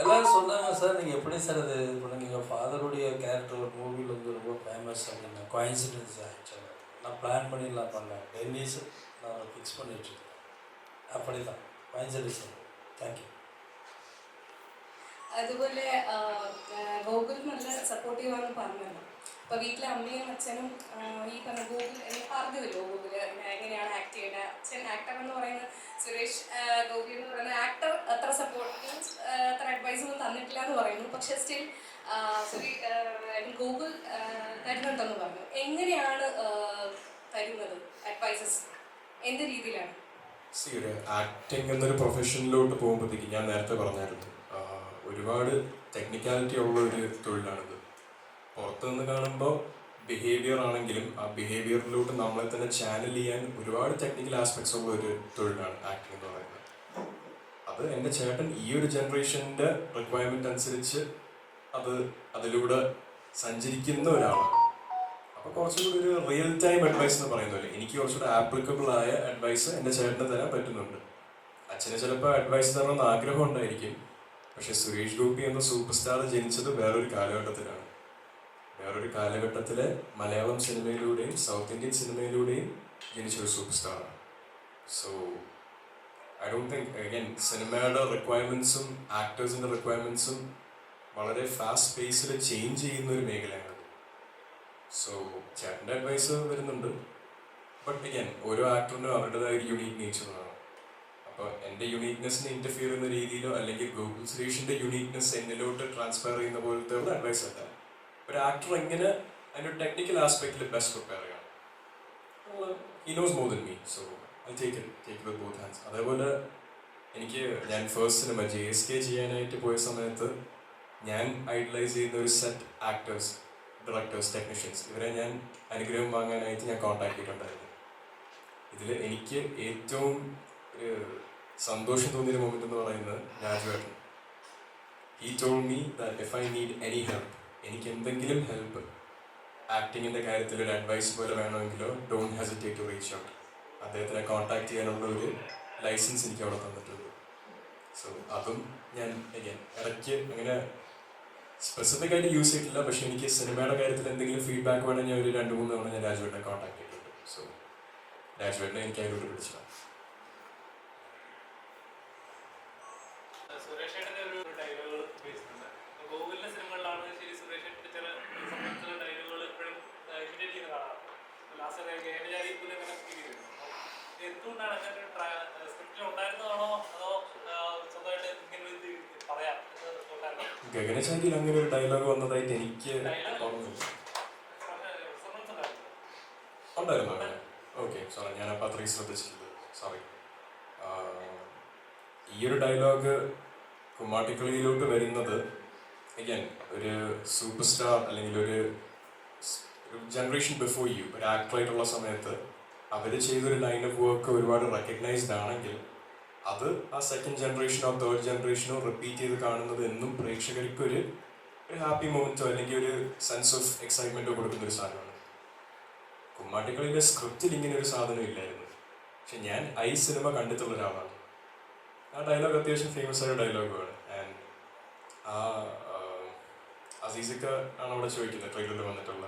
எல்லோரும் சொன்னாங்க, சார் நீங்கள் எப்படி சார் அது இது பண்ணுங்க, எங்கள் ஃபாதருடைய கேரக்டர் ஒரு மூவியில் ரொம்ப ஃபேமஸ் அப்படின்னா கோயின்சிடன்ஸ் ஆக்சுவலாக நான் பிளான் பண்ணிடலாம் பண்ணேன். டென்னிஸ் நான் ஃபிக்ஸ் பண்ணிட்டுருக்கேன். அப்படி தான் கோயின்சிடன்ஸ். Thank you. അതുപോലെ ഗോകുൽ നല്ല സപ്പോർട്ടീവാണെന്ന് പറഞ്ഞല്ലോ. അപ്പോൾ വീട്ടിലെ അമ്മയും അച്ഛനും ഈ പറഞ്ഞ ഗോകുൽ പറഞ്ഞു തരുമോ? ഗോകുൽ എങ്ങനെയാണ് ആക്ട് ചെയ്യേണ്ടത്? അച്ഛൻ ആക്ടർ എന്ന് പറയുന്ന സുരേഷ് ഗോപി എന്ന് പറയുന്ന ആക്ടർ അത്ര സപ്പോർട്ട് അത്ര അഡ്വൈസ് ഒന്നും തന്നിട്ടില്ല എന്ന് പറയുന്നു. പക്ഷെ സ്റ്റിൽ ഗോകുൽ തരുന്നുണ്ടെന്ന് പറഞ്ഞു. എങ്ങനെയാണ് തരുന്നത് അഡ്വൈസസ്? എന്ത് രീതിയിലാണ്? ഒരു ആക്ടിങ് എന്നൊരു പ്രൊഫഷനിലോട്ട് പോകുമ്പോഴത്തേക്ക് ഞാൻ നേരത്തെ പറഞ്ഞായിരുന്നു, ഒരുപാട് ടെക്നിക്കാലിറ്റി ഉള്ള ഒരു തൊഴിലാണിത്. പുറത്തുനിന്ന് കാണുമ്പോൾ ബിഹേവിയർ ആണെങ്കിലും ആ ബിഹേവിയറിലോട്ട് നമ്മളെ തന്നെ ചാനൽ ചെയ്യാൻ ഒരുപാട് ടെക്നിക്കൽ ആസ്പെക്ട്സ് ഉള്ള ഒരു തൊഴിലാണ് ആക്ടിങ് എന്ന് പറയുന്നത്. അത് എൻ്റെ ചേട്ടൻ ഈ ഒരു ജനറേഷൻ്റെ റിക്വയർമെൻറ്റ് അനുസരിച്ച് അതിലൂടെ സഞ്ചരിക്കുന്ന ഒരാളാണ്. അപ്പോൾ കുറച്ചുകൂടി ഒരു റിയൽ ടൈം അഡ്വൈസ് എന്ന് പറയുന്നില്ലേ, എനിക്ക് കുറച്ചുകൂടി ആപ്ലിക്കബിൾ ആയ അഡ്വൈസ് എൻ്റെ ചേട്ടന് തരാൻ പറ്റുന്നുണ്ട്. അച്ഛന് ചിലപ്പോൾ അഡ്വൈസ് തരണമെന്ന് ആഗ്രഹം ഉണ്ടായിരിക്കും. പക്ഷെ സുരേഷ് ഗോപി എന്ന സൂപ്പർ സ്റ്റാർ ജനിച്ചത് വേറൊരു കാലഘട്ടത്തിലാണ്. വേറൊരു കാലഘട്ടത്തിലെ മലയാളം സിനിമയിലൂടെയും സൗത്ത് ഇന്ത്യൻ സിനിമയിലൂടെയും ജനിച്ചൊരു സൂപ്പർ സ്റ്റാറാണ്. So I don't think again സിനിമയുടെ റിക്വയർമെൻറ്റ്സും ആക്ടേഴ്സിൻ്റെ റിക്വയർമെൻറ്റ്സും വളരെ ഫാസ്റ്റ് പേസിൽ ചേഞ്ച് ചെയ്യുന്ന ഒരു മേഖലയാണ്. സോ ചേട്ടൻ്റെ അഡ്വൈസ് വരുന്നുണ്ട്. ബട്ട് അഗൈൻ ഓരോ ആക്ടറിനും അവരുടേതായ ഒരു യുണീക്ക് നേച്ചറാണ്. അപ്പോൾ എൻ്റെ യുണീക്നെസ്സിനെ ഇൻ്റർഫിയർ ചെയ്യുന്ന രീതിയിലോ അല്ലെങ്കിൽ ഗോകുൽ സുരേഷിൻ്റെ യുണീക്നെസ് എന്നിലോട്ട് ട്രാൻസ്ഫർ ചെയ്യുന്ന പോലത്തെ ഉള്ള അഡ്വൈസ് അല്ല. ഒരു ആക്ടർ എങ്ങനെ അതിൻ്റെ ടെക്നിക്കൽ ആസ്പെക്റ്റിൽ ബെസ്റ്റ് പ്രിപ്പയർ ചെയ്യണം, he knows more than me. So take it with both hands. അതേപോലെ ഞാൻ ഫസ്റ്റ് സിനിമ JSK ചെയ്യാനായിട്ട് പോയ സമയത്ത് ഞാൻ ഐഡലൈസ് ചെയ്യുന്ന ഒരു സെറ്റ് ആക്ടേഴ്സ്, ഡയറക്ടേഴ്സ്, ടെക്നീഷ്യൻസ്, ഇവരെ ഞാൻ അനുഗ്രഹം വാങ്ങാനായിട്ട് ഞാൻ കോൺടാക്ട് ചെയ്തിട്ടുണ്ടായിരുന്നു. ഇതിൽ എനിക്ക് ഏറ്റവും സന്തോഷം തോന്നിയൊരു മൊമെന്റ് എന്ന് പറയുന്നത് രാജുവേട്ടൻ. He told me that if I need any help, എനിക്ക് എന്തെങ്കിലും ഹെൽപ്പ് ആക്ടിങ്ങിൻ്റെ കാര്യത്തിൽ ഒരു അഡ്വൈസ് പോലെ വേണമെങ്കിലോ don't hesitate to reach out. അദ്ദേഹത്തിനെ കോൺടാക്ട് ചെയ്യാനുള്ള ഒരു ലൈസൻസ് എനിക്ക് അവിടെ തന്നിട്ടുണ്ട്. സോ അതും ഞാൻ ഇടയ്ക്ക് അങ്ങനെ സ്പെസിഫിക് ആയിട്ട് യൂസ് ചെയ്തിട്ടില്ല. പക്ഷെ എനിക്ക് സിനിമയുടെ കാര്യത്തിൽ എന്തെങ്കിലും ഫീഡ്ബാക്ക് വേണമെങ്കിൽ ഞാൻ ഒരു 2-3 തവണ ഞാൻ രാജുവേട്ടനെ കോൺടാക്ട് ചെയ്തിട്ടുണ്ട്. സോ രാജുവേട്ടനെ എനിക്ക് അതിലോട്ട് വിളിച്ചതാണ്. സുരേഷേട്ടൻ്റെ ഒരു ഡയലോഗുകൾ ഉപയോഗിച്ചിട്ടുണ്ട്. ഗോകുലിന്റെ സിനിമകളിലാണ് ശരി സുരേഷേട്ടൻ്റെ ചില സംബന്ധിച്ചുള്ള ഡയലോഗുകൾ എപ്പോഴും ഇമിറ്റേറ്റ് ചെയ്യുന്ന കാണാറുണ്ട്. ലാസ്റ്റ് ഗേനജാരിപ്പിൽ അങ്ങനെ ഫീൽ ചെയ്തിരുന്നു. എന്തുകൊണ്ടാണ് അങ്ങനെ ഒരു സ്ക്രിപ്റ്റിൽ ഉണ്ടായിരുന്നതാണോ അതോ സ്വന്തമായിട്ട് ഇങ്ങനെ ഒരു പറയാം ഉണ്ടായിരുന്നോ? ഗഗനചാരിയിൽ അങ്ങനെ ഒരു ഡയലോഗ് വന്നതായിട്ട് എനിക്ക് ഉണ്ടായിരുന്നു അങ്ങനെ. ഓക്കെ, സോറി, ഞാനപ്പോൾ അത്രയും ശ്രദ്ധിച്ചിട്ടില്ല, സോറി. ഈ ഒരു ഡയലോഗ് കുമ്മാട്ടിക്കളിയിലോട്ട് വരുന്നത് ഒരു സൂപ്പർ സ്റ്റാർ അല്ലെങ്കിൽ ഒരു ജനറേഷൻ ബിഫോർ യു, ഒരു ആക്ടറായിട്ടുള്ള സമയത്ത് അവർ ചെയ്തൊരു ലൈൻ ഓഫ് വർക്ക് ഒരുപാട് റെക്കഗ്നൈസ്ഡ് ആണെങ്കിൽ അത് ആ സെക്കൻഡ് ജനറേഷനോ തേർഡ് ജനറേഷനോ റിപ്പീറ്റ് ചെയ്ത് കാണുന്നത് എന്നും പ്രേക്ഷകർക്ക് ഒരു ഹാപ്പി മൊമെന്റോ അല്ലെങ്കിൽ ഒരു സെൻസ് ഓഫ് എക്സൈറ്റ്മെന്റോ കൊടുക്കുന്ന ഒരു സാധനമാണ്. കുമ്മാട്ടിക്കളിയിലെ സ്ക്രിപ്റ്റിൽ ഇങ്ങനെ ഒരു സാധനം ഇല്ലായിരുന്നു. പക്ഷെ ഞാൻ സിനിമ കണ്ടിട്ടുള്ള ഒരാളാണ്. ആ ഡയലോഗ് അത്യാവശ്യം ഫേമസ് ആയ ഡയലോഗാണ്. ആൻഡ് അസീസിക്ക ആണ് അവിടെ ചോദിക്കുന്നത്, ട്രെയിലറിൽ വന്നിട്ടുള്ള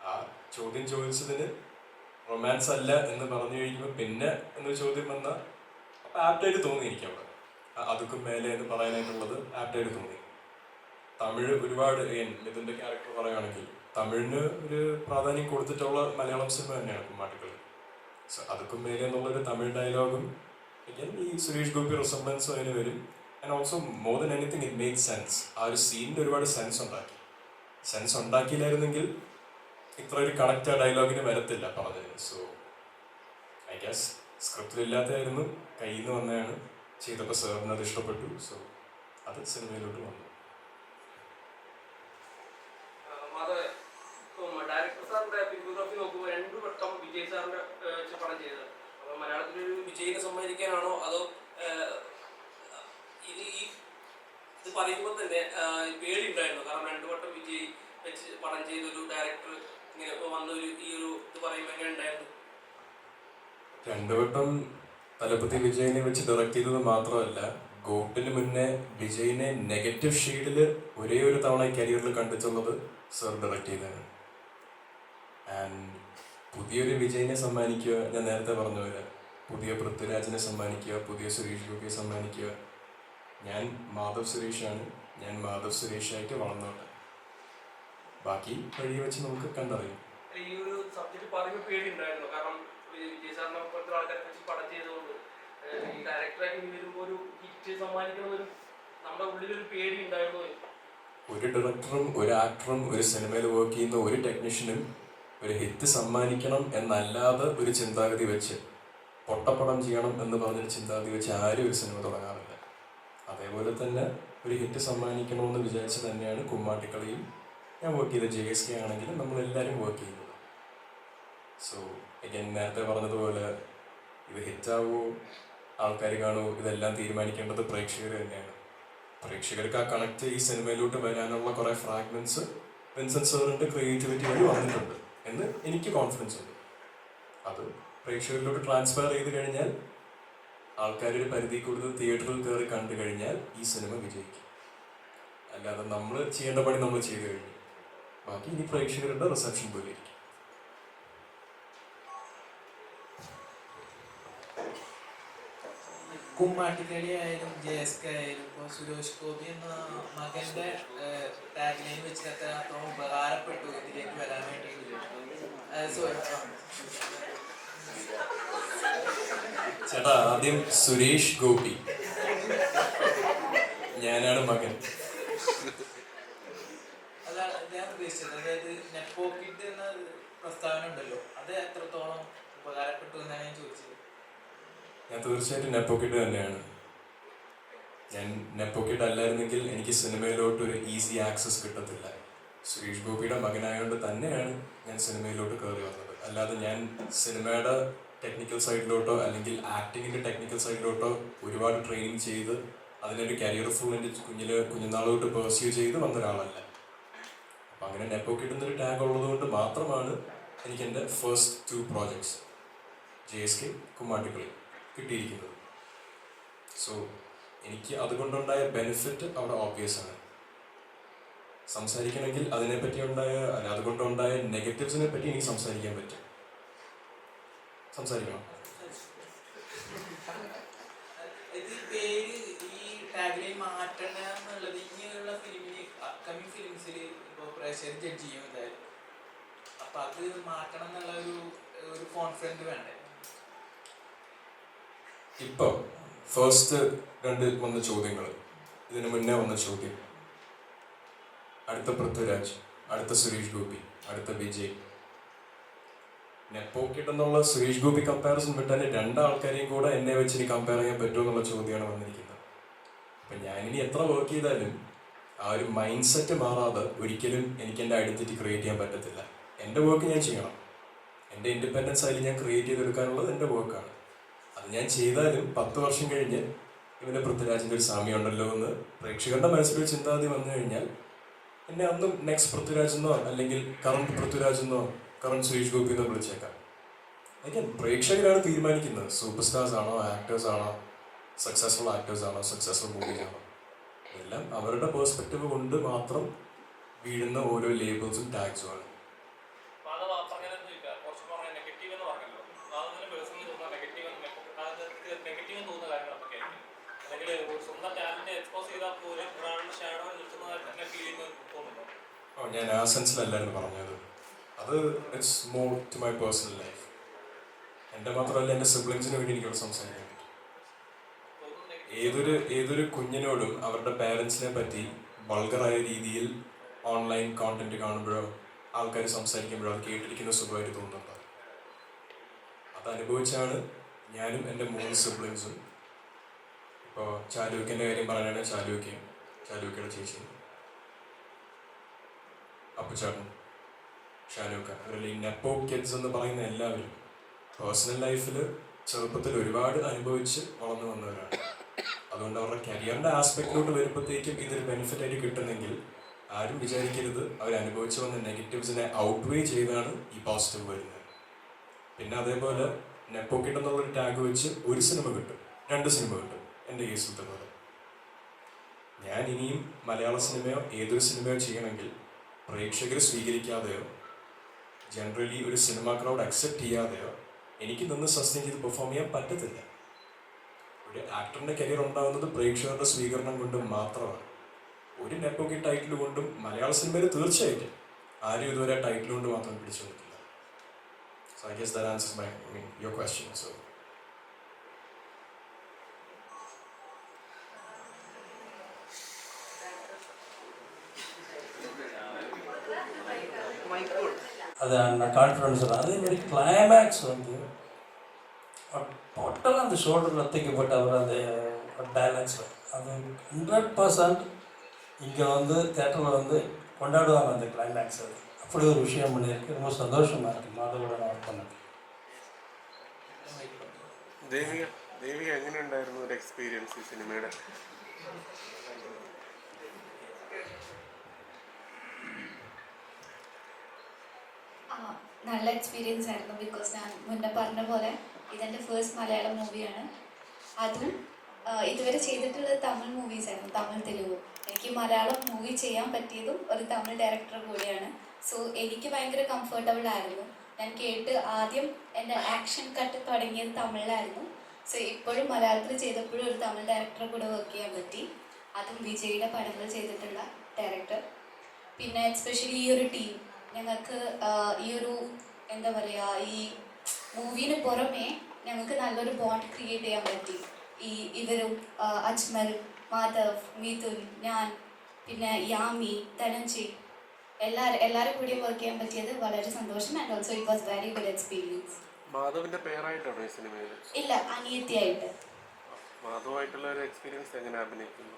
ആ ചോദ്യം ചോദിച്ചതിന് റൊമാൻസ് അല്ല എന്ന് പറഞ്ഞു കഴിയുമ്പോൾ പിന്നെ എന്നൊരു ചോദ്യം വന്നാൽ അപ്പം ആപ്റ്റായിട്ട് തോന്നി എനിക്ക് അവിടെ. അതുക്കും മേലെ എന്ന് പറയാനായിട്ടുള്ളത് ആപ്റ്റായിട്ട് തോന്നി. തമിഴ് ഒരുപാട് ഇതിൻ്റെ ക്യാരക്ടർ പറയുകയാണെങ്കിൽ തമിഴിന് ഒരു പ്രാധാന്യം കൊടുത്തിട്ടുള്ള മലയാളം സിനിമ തന്നെയാണ് കുമ്മാട്ടിക്കളി. സോ അതുക്കും മേലെ എന്നുള്ളൊരു തമിഴ് ഡയലോഗും ഈ സുരേഷ് ഗോപി റിസംബ്ലൻസും അതിന് വരും. And also more than anything it make sense. ആ ഒരു സീനിൻ്റെ ഒരുപാട് സെൻസ് ഉണ്ടാക്കിയില്ലായിരുന്നെങ്കിൽ ഇത്ര ഒരു കണക്റ്റ് ആ ഡയലോഗിന് വരത്തില്ല പറഞ്ഞത്. സോ ഐ ഗസ് സ്ക്രിപ്റ്റിലില്ലാത്തതായിരുന്നു, കയ്യിൽ നിന്ന് വന്നതാണ്. ചെയ്തപ്പോൾ സാറിന് അത് ഇഷ്ടപ്പെട്ടു. സോ അത് സിനിമയിലോട്ട് വന്നു. ഡയറക്ടർ സാറിന്റെ ഫിലിമോഗ്രാഫി നോക്കുമ്പോൾ 2 വട്ടം വിജയ് സാറിന്റെ പടം ചെയ്തത്. അപ്പോൾ മലയാളത്തിലൊരു വിജയിനെ സമ്മാനിക്കാനാണോ അതോ ഇത് പറയുമ്പോൾ തന്നെ പേടി ഉണ്ടായിരുന്നു? കാരണം 2 വട്ടം വിജയ് വെച്ച് പടം ചെയ്തൊരു ഡയറക്ടർ ഇങ്ങനെ വന്നൊരു ഈ ഒരു ഇത് പറയുമ്പോൾ എങ്ങനെ ഉണ്ടായിരുന്നു? 2 വട്ടം തലപ്പത്തി വിജയിനെ വെച്ച് ഡയറക്റ്റ് ചെയ്തത് മാത്രമല്ല, ഗോട്ടിന് മുന്നേ വിജയിനെ നെഗറ്റീവ് ഷെയ്ഡിൽ ഒരേ ഒരു തവണ കരിയറിൽ കണ്ടിട്ടുള്ളത് സർ ഡയറക്റ്റ് ചെയ്തതാണ്. ആൻഡ് പുതിയൊരു വിജയിനെ സമ്മാനിക്കുക, ഞാൻ നേരത്തെ പറഞ്ഞ പോലെ പുതിയ പൃഥ്വിരാജിനെ സമ്മാനിക്കുക, പുതിയ സുരേഷ് ഗോപിയെ സമ്മാനിക്കുക. ഞാൻ മാധവ് സുരേഷാണ്, ഞാൻ മാധവ് സുരേഷായിട്ട് വളർന്നോട്ടെ. ബാക്കി വഴി വെച്ച് നമുക്ക് കണ്ടറിയാം. ഈ ഒരു സബ്ജക്ട് പറയുമ്പോൾ പേടി ഉണ്ടായിരുന്നു? കാരണം വിജയ് സാറിനെ പോലത്തെ ആൾക്കാരെ വെച്ച് പടം ചെയ്തുകൊണ്ട് ഈ ഡയറക്ടറായിട്ട് ഇനി വരുമ്പോൾ ഒരു ഹിറ്റ് സമ്മാനിക്കണമെന്നൊരു നമ്മുടെ ഉള്ളിലൊരു പേടി ഉണ്ടായിരുന്നു. ഒരു ഡയറക്ടറും ഒരു ആക്ടറും ഒരു സിനിമയിൽ വർക്ക് ചെയ്യുന്ന ഒരു ടെക്നീഷ്യനും ഒരു ഹിറ്റ് സമ്മാനിക്കണം എന്നല്ലാതെ ഒരു ചിന്താഗതി വെച്ച് പൊട്ടപ്പടം ചെയ്യണം എന്ന് പറഞ്ഞൊരു ചിന്താഗതി വെച്ച് ആരും ഒരു സിനിമ തുടങ്ങാറില്ല. അതേപോലെ തന്നെ ഒരു ഹിറ്റ് സമ്മാനിക്കണമെന്ന് വിചാരിച്ച് തന്നെയാണ് കുമ്മാട്ടിക്കളിയും ഞാൻ വർക്ക് ചെയ്ത JSK ആണെങ്കിലും നമ്മളെല്ലാവരും വർക്ക് ചെയ്യുന്നത്. സോ നേരത്തെ പറഞ്ഞതുപോലെ ഇത് ഹിറ്റാവോ ആൾക്കാർ കാണുമോ ഇതെല്ലാം തീരുമാനിക്കേണ്ടത് പ്രേക്ഷകർ തന്നെയാണ്. പ്രേക്ഷകർക്ക് ആ കണക്ട് ഈ സിനിമയിലോട്ട് വരാനുള്ള കുറേ ഫ്രാഗ്മെന്റ്സ് വിൻസെന്റ് സാറിൻ്റെ ക്രിയേറ്റിവിറ്റി വഴി വന്നിട്ടുണ്ട് എന്ന് എനിക്ക് കോൺഫിഡൻസ് ഉണ്ട്. അത് പ്രേക്ഷകരിലോട്ട് ട്രാൻസ്ഫർ ചെയ്ത് കഴിഞ്ഞാൽ ആൾക്കാരൊരു പരിധി കൂടുതൽ തിയേറ്ററിൽ കയറി കണ്ടു കഴിഞ്ഞാൽ ഈ സിനിമ വിജയിക്കും. അല്ലാതെ നമ്മൾ ചെയ്യേണ്ട പണി നമ്മൾ ചെയ്തു കഴിഞ്ഞു, ബാക്കി ഇനി പ്രേക്ഷകരുടെ റിസപ്ഷൻ പോലെ ഇരിക്കും. കുമ്മാട്ടിക്കളി ആയാലും JSK ആയാലും ഇപ്പോൾ സുരേഷ് ഗോപി എന്ന മകൻ്റെ ടാഗ്ലൈൻ വെച്ചിട്ട് അത്രയും ഉപകാരപ്പെട്ടു ഇതിലേക്ക് വരാൻ വേണ്ടി. ചേട്ടാ, ആദ്യം സുരേഷ് ഗോപി, ഞാനാണ് മകൻ. അതാണ് ഞാൻ ഉദ്ദേശിച്ചത്. അതായത് നെറ്റ് പോക്കറ്റ് എന്ന പ്രസ്താവന ഉണ്ടല്ലോ, അത് എത്രത്തോളം ഉപകാരപ്പെട്ടു എന്നാണ് ഞാൻ ചോദിച്ചത്. ഞാൻ തീർച്ചയായിട്ടും നെപ്പോക്കിഡ് തന്നെയാണ്. ഞാൻ നെപ്പോക്കിഡ് അല്ലായിരുന്നെങ്കിൽ എനിക്ക് സിനിമയിലോട്ട് ഒരു ഈസി ആക്സസ് കിട്ടത്തില്ല. സുരേഷ് ഗോപിയുടെ മകനായതുകൊണ്ട് തന്നെയാണ് ഞാൻ സിനിമയിലോട്ട് കയറി വന്നത്. അല്ലാതെ ഞാൻ സിനിമയുടെ ടെക്നിക്കൽ സൈഡിലോട്ടോ അല്ലെങ്കിൽ ആക്ടിങ്ങിൻ്റെ ടെക്നിക്കൽ സൈഡിലോട്ടോ ഒരുപാട് ട്രെയിനിങ് ചെയ്ത് അതിനൊരു കരിയർ ഫുൾ എൻ്റെ കുഞ്ഞുനാളോട്ട് പെർസ്യൂ ചെയ്ത് വന്ന ഒരാളല്ല. അപ്പം അങ്ങനെ നെപ്പോക്കിഡ് എന്നൊരു ടാഗ് ഉള്ളതുകൊണ്ട് മാത്രമാണ് എനിക്ക് എൻ്റെ ഫസ്റ്റ് 2 പ്രോജക്ട്സ് JSK, കുമ്മാട്ടിപ്പള്ളി കിട്ടിയിരിക്കുന്നത്. സോ എനിക്ക് അതുകൊണ്ടുണ്ടായ ബെനിഫിറ്റ് അവിടെ ഓബ്വിയസ് ആണ്. സംസാരിക്കണമെങ്കിൽ അതിനെപ്പറ്റി അതുകൊണ്ടുണ്ടായ നെഗറ്റീവ്സിനെ പറ്റി എനിക്ക് സംസാരിക്കാൻ പറ്റും. സംസാരിക്കണം. ഇത് പേര് ഈ ടാഗിലെ മാറ്റണ എന്നുള്ളത് ഇങ്ങനെയുള്ള ഫിലിമിന് അപ്കമിങ് ഫിലിംസിൽ ഇപ്പോൾ പ്രേക്ഷകർ ജഡ്ജ് ചെയ്യും എന്തായാലും. അപ്പം അത് മാറ്റണം എന്നുള്ള ഒരു കോൺഫിഡൻറ്റ് വേണ്ടേ? ഇപ്പോൾ ഫസ്റ്റ് 2 വന്ന ചോദ്യങ്ങൾ, ഇതിന് മുന്നേ വന്ന ചോദ്യം, അടുത്ത പൃഥ്വിരാജ്, അടുത്ത സുരേഷ് ഗോപി, അടുത്ത വിജയ്. നെപ്പോക്കിഡ് എന്നുള്ള സുരേഷ് ഗോപി കമ്പാരിസൺ വിട്ടാൽ 2 ആൾക്കാരെയും കൂടെ എന്നെ വെച്ച് ഇനി കമ്പയർ ചെയ്യാൻ പറ്റുമോ എന്നുള്ള ചോദ്യമാണ് വന്നിരിക്കുന്നത്. അപ്പം ഞാനിനി എത്ര വർക്ക് ചെയ്താലും ആ ഒരു മൈൻഡ് സെറ്റ് മാറാതെ ഒരിക്കലും എനിക്ക് എൻ്റെ ഐഡൻറ്റിറ്റി ക്രിയേറ്റ് ചെയ്യാൻ പറ്റത്തില്ല. എൻ്റെ വർക്ക് ഞാൻ ചെയ്യണം. എൻ്റെ ഇൻഡിപെൻഡൻസ് ആയി ഞാൻ ക്രിയേറ്റ് ചെയ്തെടുക്കാനുള്ളത് എൻ്റെ വർക്കാണ്. അത് ഞാൻ ചെയ്താലും 10 വർഷം കഴിഞ്ഞ് ഇവൻ്റെ പൃഥ്വിരാജിൻ്റെ ഒരു സാമ്യം ഉണ്ടല്ലോ എന്ന് പ്രേക്ഷകരുടെ മനസ്സിലൊരു ചിന്താഗതി വന്നു കഴിഞ്ഞാൽ എന്നെ അന്നും നെക്സ്റ്റ് പൃഥ്വിരാജ് എന്നോ അല്ലെങ്കിൽ കറണ്ട് പൃഥ്വിരാജ് എന്നോ കറണ്ട് സുരേഷ് ഗോപി എന്നോ വിളിച്ചേക്കാം. അതൊക്കെ പ്രേക്ഷകരാണ് തീരുമാനിക്കുന്നത്. സൂപ്പർ സ്റ്റാർസ് ആണോ, ആക്ടേഴ്സ് ആണോ, സക്സസ്ഫുൾ ആക്ടേഴ്സ് ആണോ, സക്സസ്ഫുൾ മൂവീസ് ആണോ, എല്ലാം അവരുടെ പേഴ്സ്പെക്റ്റീവ് കൊണ്ട് മാത്രം വീഴുന്ന ഓരോ ലേബിൾസും ടാഗ്സും ആണ്. ഞാൻ ആ സെൻസിലല്ലായിരുന്നു പറഞ്ഞത്. അത് it's more to my personal life. എൻ്റെ മാത്രമല്ല, എൻ്റെ സിബ്ലിങ്സിന് വേണ്ടി എനിക്കവിടെ സംസാരിക്കാൻ പറ്റും. ഏതൊരു കുഞ്ഞിനോടും അവരുടെ പേരൻസിനെ പറ്റി വൾഗറായ രീതിയിൽ ഓൺലൈൻ കോണ്ടന്റ് കാണുമ്പോഴോ ആൾക്കാർ സംസാരിക്കുമ്പോഴോ അത് കേട്ടിരിക്കുന്ന സുഖമായിട്ട് തോന്നുന്നുണ്ട്. അത് അനുഭവിച്ചാണ് ഞാനും എൻ്റെ 3 സിബ്ലിങ്സും. ഇപ്പോൾ ചാലൂക്കിൻ്റെ കാര്യം പറയാനാണെങ്കിൽ ചാലൂക്കയുടെ ചേച്ചി, അപ്പുചാട്ടൻ, ഷാനൂക്ക, അവരുടെ ഈ നെപ്പോ കിഡ്സ് എന്ന് പറയുന്ന എല്ലാവരും പേഴ്സണൽ ലൈഫിൽ ചെറുപ്പത്തിൽ ഒരുപാട് അനുഭവിച്ച് വളർന്നു വന്നവരാണ്. അതുകൊണ്ട് അവരുടെ കരിയറിൻ്റെ ആസ്പെക്റ്റിലോട്ട് വരുമ്പോഴത്തേക്കും ഇതൊരു ബെനിഫിറ്റ് ആയിട്ട് കിട്ടുന്നെങ്കിൽ ആരും വിചാരിക്കരുത് അവരനുഭവിച്ച് വന്ന നെഗറ്റീവ്സിനെ ഔട്ട്വേ ചെയ്താണ് ഈ പോസിറ്റീവ് വരുന്നത്. പിന്നെ അതേപോലെ നെപ്പോ കിഡ് എന്നുള്ളൊരു ടാഗ് വെച്ച് 1 സിനിമ കിട്ടും, 2 സിനിമ കിട്ടും. എൻ്റെ കേസിൽ തന്നെ ഞാൻ ഇനിയും മലയാള സിനിമയോ ഏതൊരു സിനിമയോ ചെയ്യണമെങ്കിൽ പ്രേക്ഷകർ സ്വീകരിക്കാതെയോ ജനറലി ഒരു സിനിമ ക്രൗഡ് അക്സെപ്റ്റ് ചെയ്യാതെയോ എനിക്ക് നിന്ന് സസ്റ്റെയിൻ ചെയ്ത് പെർഫോം ചെയ്യാൻ പറ്റത്തില്ല. ഒരു ആക്ടറിൻ്റെ കരിയർ ഉണ്ടാകുന്നത് പ്രേക്ഷകരുടെ സ്വീകരണം കൊണ്ട് മാത്രമാണ്. ഒരു നെപ്പോക്കി ടൈറ്റിൽ കൊണ്ടും മലയാള സിനിമയിൽ തീർച്ചയായിട്ടും ആരും ഇതുവരെ ടൈറ്റിൽ കൊണ്ട് മാത്രം പിടിച്ചു നിൽക്കില്ല. So I guess that answers your question. So அது அந்த கான்ஃபிடன்ஸ் தான். அதேமாதிரி கிளைமேக்ஸ் வந்து டோட்டலாக அந்த ஷோல்டரில் தூக்கப்பட்டு அவர் அந்த டைலாக்ஸில் அது 100% இங்கே வந்து தேட்டரில் வந்து கொண்டாடுவாங்க அந்த கிளைமேக்ஸ். அது அப்படி ஒரு விஷயம் பண்ணியிருக்கு. ரொம்ப சந்தோஷமாக இருக்குது மாதவோட நான் ஒர்க் பண்ணது. ദേവിക എങ്ങനെ ഉണ്ടായിരുന്നു ഒരു എക്സ്പീരിയൻസ് ഈ സിനിമയുടെ? നല്ല എക്സ്പീരിയൻസ് ആയിരുന്നു. ബിക്കോസ് ഞാൻ മുന്നേ പറഞ്ഞ പോലെ ഇതെൻ്റെ ഫസ്റ്റ് മലയാളം മൂവിയാണ്. അതും ഇതുവരെ ചെയ്തിട്ടുള്ളത് തമിഴ് മൂവീസായിരുന്നു, തമിഴ്, തെലുഗു. എനിക്ക് മലയാളം മൂവി ചെയ്യാൻ പറ്റിയതും ഒരു തമിഴ് ഡയറക്ടർ കൂടിയാണ്. സോ എനിക്ക് ഭയങ്കര കംഫർട്ടബിൾ ആയിരുന്നു. ഞാൻ കേട്ട് ആദ്യം എൻ്റെ ആക്ഷൻ കട്ട് തുടങ്ങിയത് തമിഴിലായിരുന്നു. സോ ഇപ്പോഴും മലയാളത്തിൽ ചെയ്തപ്പോഴും ഒരു തമിഴ് ഡയറക്ടറെ കൂടെ വർക്ക് ചെയ്യാൻ പറ്റി. അതും വിജയുടെ പടങ്ങൾ ചെയ്തിട്ടുള്ള ഡയറക്ടർ. പിന്നെ എസ്പെഷ്യലി ഈ ഒരു ടീം ഞങ്ങൾക്ക് ഈ ഒരു എന്താ പറയുക, ഈ മൂവിന് പുറമേ ഞങ്ങൾക്ക് നല്ലൊരു ബോണ്ട് ക്രിയേറ്റ് ചെയ്യാൻ പറ്റി. ഇവരും അജ്മൽ, മാധവ്, മിഥുൻ, ഞാൻ, പിന്നെ യാമി, ധനഞ്ജയ്, എല്ലാവരും കൂടിയും വർക്ക് ചെയ്യാൻ പറ്റിയത് വളരെ സന്തോഷം. And also it was very good experience. മാധവിന്റെ പേരായിട്ടാണോ ഈ സിനിമയിൽ? ഇല്ല, അനിയത്തിയായിട്ട്. മാധവുമായിട്ടുള്ള ഒരു എക്സ്പീരിയൻസ് എങ്ങനെ അഭിനയിക്കുന്നു?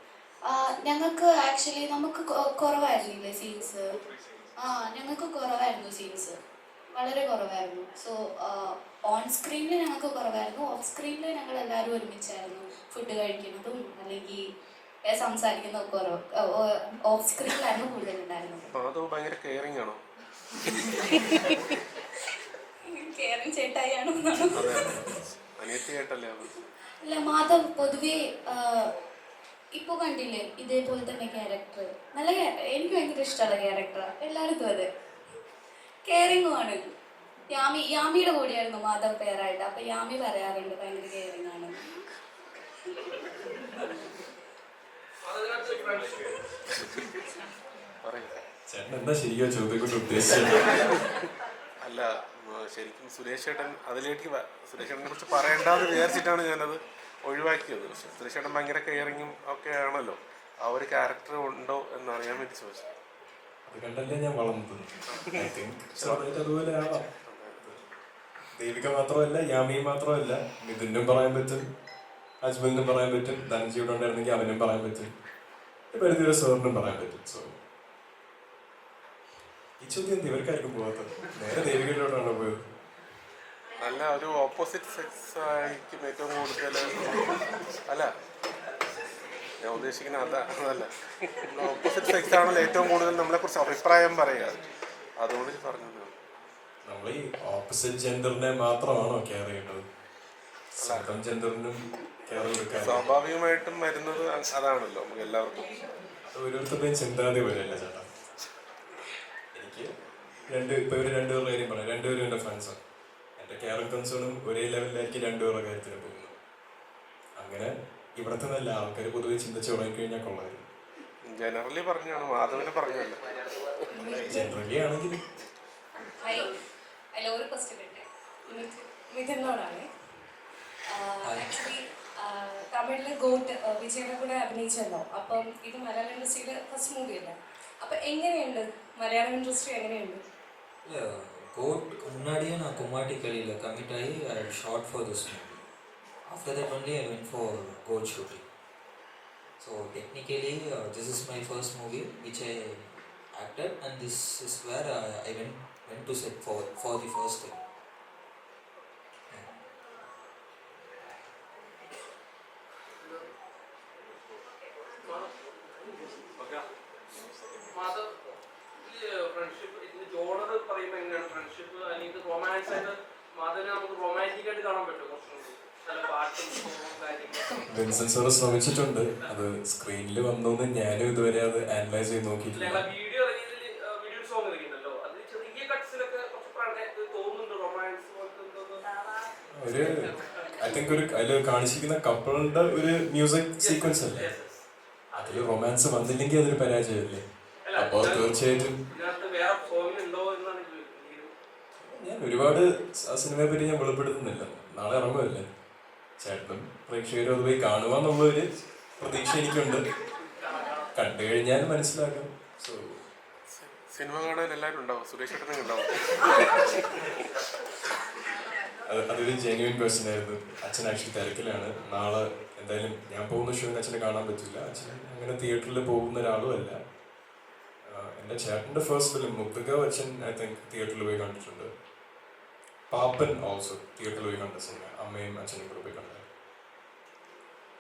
ഞങ്ങൾക്ക് ആക്ച്വലി നമുക്ക് കുറവായിരുന്നില്ലേ സീൻസ്. ഞങ്ങൾക്ക് കുറവായിരുന്നു സീൻസ്, വളരെ കുറവായിരുന്നു. സോ ഓൺ സ്ക്രീനിൽ ഞങ്ങൾക്ക് കുറവായിരുന്നു. ഓഫ് സ്ക്രീനിൽ ഞങ്ങൾ എല്ലാവരും ഒരുമിച്ചായിരുന്നു ഫുഡ് കഴിക്കുന്നതും അല്ലെങ്കിൽ സംസാരിക്കുന്നതും കുറവ്. ഓഫ് സ്ക്രീനിലായിരുന്നു കൂടുതലുണ്ടായിരുന്നത്. മാധവ് ഭയങ്കര കെയറിംഗ് ആണോ? കേരൻ ചേട്ടായിയാണോ? അതെ, അനിയത്തിയായിട്ടല്ലേ അവർ? അല്ല, മാധവ് പൊതുവേ ഇപ്പോൾ കണ്ടില്ലേ ഇതേപോലെ തന്നെ ക്യാരക്ടർ നല്ല എനിക്ക് ഭയങ്കര ഇഷ്ടമുള്ള ക്യാരക്ടറാണ്. എല്ലായിടത്തും അതെ, കെയറിങ്ങും ആണ്. യാമിയുടെ കൂടെയായിരുന്നു മാധവ് പേരായിട്ട്. അപ്പം യാമി പറയാറുണ്ട് ഭയങ്കര കെയറിങ് ആണ്. ചേട്ടൻ എന്താ ശരിയോ ചോദ്യം ഉദ്ദേശിച്ചത്? അല്ല, ശരിക്കും സുരേഷ് ചേട്ടൻ അതിലേക്ക് സുരേഷ് ചേട്ടനെ കുറിച്ച് പറയേണ്ടെന്ന് വിചാരിച്ചിട്ടാണ് ഞാനത് ഒഴിവാക്കിയത്. പക്ഷെ സുരേഷ് ചേട്ടൻ ഭയങ്കര കെയറിങ്ങും ഒക്കെ ആണല്ലോ. ആ ഒരു ക്യാരക്ടർ ഉണ്ടോ എന്നറിയാൻ വേണ്ടി ചോദിച്ചത്. അത് കണ്ടല്ലേ ഞാൻ വളർന്നത്. അതുപോലെ ആവാം. ദേവിക മാത്രമല്ല, യാമിയും മാത്രമല്ല, മിഥുനും പറയാൻ പറ്റും, അജ്മലിനും പറയാൻ പറ്റും, ധനജിയുടെ ഉണ്ടായിരുന്നെങ്കിൽ അവനും പറയാൻ പറ്റും, പരിധിവരെ സാറിനും പറയാൻ പറ്റും. സോ ഈ ചോദ്യം ഇവർക്കായിരിക്കും പോകാത്തത്. നേരെ ദേവികയിലോട്ടാണ് പോയത്. അല്ല, ഒരു ഓപ്പോസിറ്റ് സെക്സ് ആയിരിക്കും ഏറ്റവും കൂടുതൽ. അല്ല, ഞാൻ ഉദ്ദേശിക്കുന്നത് അതല്ല. ഓപ്പോസിറ്റ് സെക്സ് ആണല്ലോ ഏറ്റവും കൂടുതൽ നമ്മളെക്കുറിച്ച് അഭിപ്രായം പറയുക. അതുകൊണ്ട് പറഞ്ഞത് നമ്മൾ ഈ ഓപ്പോസിറ്റ് ജെൻഡറിനെ മാത്രമാണോ കെയർ ചെയ്യേണ്ടത്? സ്വന്തം ജെൻഡറിനും കെയർ കൊടുക്കാൻ സ്വാഭാവികമായിട്ടും വരുന്നത് അതാണല്ലോ നമുക്ക് എല്ലാവർക്കും. അത് ഓരോരുത്തരുടെയും ചിന്താഗതി വരെയല്ല ചേട്ടാ. എനിക്ക് ഇപ്പൊ ഇവര് രണ്ടുപേരുടെ കാര്യം പറയാം. രണ്ടുപേരും എൻ്റെ ഫ്രണ്ട്സാണ്. എൻ്റെ കെയർ കൺസേണും ഒരേ ലെവലിലായിരിക്കും രണ്ടുപേരുടെ കാര്യത്തിന് പോകുന്നത്. അങ്ങനെ ഇവിടത്തെ നല്ല ആൾക്കാർ പൊതുവെ ചിന്തിച്ച് തുടങ്ങിക്കഴിഞ്ഞാൽ കൊള്ളായിരുന്നു. ജനറലി പറഞ്ഞാണ്, മാധവനെ പറഞ്ഞല്ല. ജനറലി ആണെങ്കിൽ ഒരു ക്വസ്റ്റ്യൻ ഉണ്ട് മിഥുനോടാണ്. ആക്ച്വലി തമിഴില് ഗോട്ട് വിജയുടെ കൂടെ അഭിനയിച്ചല്ലോ. അപ്പം ഇത് മലയാളം ഇൻഡസ്ട്രിയിലെ ഫസ്റ്റ് മൂവിയല്ല. അപ്പം എങ്ങനെയുണ്ട് മലയാളം ഇൻഡസ്ട്രി, എങ്ങനെയുണ്ട്? இல்லை கோர்ட்டுக்கு முன்னாடியே நான் கும்மாட்டி களியில் கமிட் ஆகி I shot for this movie. After that only I went for GOAT shooting. So technically this is my first movie which I acted and this is where I went to set for the first time. Friendship ഇതിന് genre പറയുമ്പോൾ എങ്ങനെയാണ് friendship അല്ലെങ്കിൽ romance ആയിട്ട് മാധവനെ നമുക്ക് romantic ആയിട്ട് കാണാൻ പറ്റും? കുറച്ചുകൂടി നല്ല പാട്ടും കാര്യങ്ങളും വിൻസെന്റ് സാറ് ശ്രമിച്ചിട്ടുണ്ട്. അത് സ്ക്രീനിൽ വന്നോന്ന് ഞാനും ഇതുവരെ അത് അനലൈസ് ചെയ്ത് നോക്കിയിട്ടില്ല. വീഡിയോ വീഡിയോ സോങ് ഇറങ്ങിയിട്ടുണ്ടല്ലോ, അത് ചെറിയ കട്ട്സിലൊക്കെ കുറച്ച് തോന്നുന്നുണ്ട് റൊമാൻസ് പോലത്തെ. ഒരു ഐ തിങ്ക് അതിൽ കാണിച്ചിരിക്കുന്ന കപ്പിളിന്റെ ഒരു മ്യൂസിക് സീക്വൻസ് അല്ലേ, അതിൽ റൊമാൻസ് വന്നില്ലെങ്കിൽ അതൊരു പരാജയമല്ലേ. അപ്പോൾ തീർച്ചയായിട്ടും ഞാൻ ഒരുപാട് ആ സിനിമയെ പറ്റി ഞാൻ വെളിപ്പെടുത്തുന്നില്ല. നാളെ ഇറങ്ങുമല്ലേ, ചേട്ടനും പ്രേക്ഷകരും അത് പോയി കാണുക എന്നുള്ളൊരു പ്രതീക്ഷ എനിക്കുണ്ട്. കണ്ടു കഴിഞ്ഞാൽ മനസ്സിലാക്കാം. സോ സിനിമ കാണാൻ എല്ലാവരും ഉണ്ടാവും, സുരേഷ് ചേട്ടനും ഉണ്ടാവും. അതൊരു ജെന്യുവൻ ക്വസ്റ്റ്യൻ ആയിരുന്നു. അച്ഛൻ ആക്ച്വലി തിരക്കിലാണ്. നാളെ എന്തായാലും ഞാൻ പോകുന്ന ഷോന് അച്ഛനെ കാണാൻ പറ്റില്ല. അച്ഛൻ അങ്ങനെ തിയേറ്ററിൽ പോകുന്ന ഒരാളും അല്ല. എൻ്റെ ചേട്ടൻ്റെ ഫസ്റ്റ് ഫിലിം മുത്തുക അച്ഛൻ ഐ തിങ്ക് തിയേറ്ററിൽ പോയി കണ്ടിട്ടുണ്ട്. പാപ്പൻ ഓൾസോ തിയേറ്ററിൽ പോയി കണ്ട സിനിമ, അമ്മയും അച്ഛനും കൂടെ പോയി കണ്ടത്.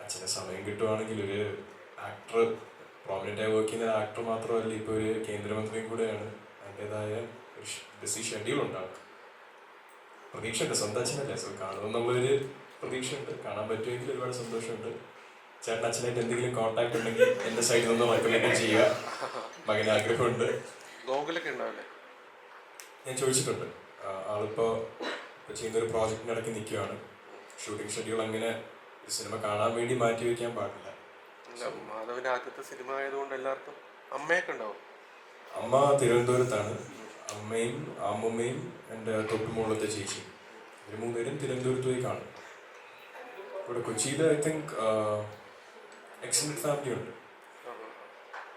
അച്ഛന് സമയം കിട്ടുവാണെങ്കിൽ ഒരു ആക്ടർ, പ്രോമിനൻ്റായി വർക്ക് ചെയ്യുന്ന ആക്ടർ മാത്രമല്ല, ഇപ്പോൾ ഒരു കേന്ദ്രമന്ത്രിയും കൂടെയാണ്. അതിൻ്റെതായ ഒരു ബിസി ഷെഡ്യൂൾ ഉണ്ടാവും. പ്രതീക്ഷയുണ്ട്, സ്വന്തം അച്ഛനല്ലേ, സോ കാണുമെന്നുള്ളൊരു പ്രതീക്ഷയുണ്ട്. കാണാൻ പറ്റുമെങ്കിൽ ഒരുപാട് സന്തോഷമുണ്ട്. ചേട്ടൻ അച്ഛനായിട്ട് എന്തെങ്കിലും കോൺടാക്ട് ഉണ്ടെങ്കിൽ എൻ്റെ സൈഡിൽ നിന്ന് റെക്കമെൻഡ് ചെയ്യുക. മകന് ആഗ്രഹമുണ്ട്. ഗോകുലൊക്കെ ഉണ്ടാവില്ലേ? ഞാൻ ചോദിച്ചിട്ടുണ്ട്. ആളിപ്പോൾ ചെയ്യുന്നൊരു പ്രോജക്റ്റിനിടയ്ക്ക് നിൽക്കുകയാണ്. ഷൂട്ടിംഗ് ഷെഡ്യൂൾ അങ്ങനെ ഒരു സിനിമ കാണാൻ വേണ്ടി മാറ്റി വയ്ക്കാൻ പാടില്ല. മാധവന്റെ ആദ്യത്തെ സിനിമ ആയതുകൊണ്ട് എല്ലാവർക്കും അമ്മയൊക്കെ ഉണ്ടാവും. അമ്മ തിരുവനന്തപുരത്താണ്. അമ്മയും അമ്മൂമ്മയും എൻ്റെ തൊട്ടുമുകളിലത്തെ ചേച്ചിയും, ഇവർ മൂന്നുപേരും തിരുവനന്തപുരത്ത് പോയി കാണും. ഇവിടെ കൊച്ചിയിൽ ഐ തിങ്ക് എക്സ്റ്റൻഡ് ഫാമിലി ഉണ്ട്.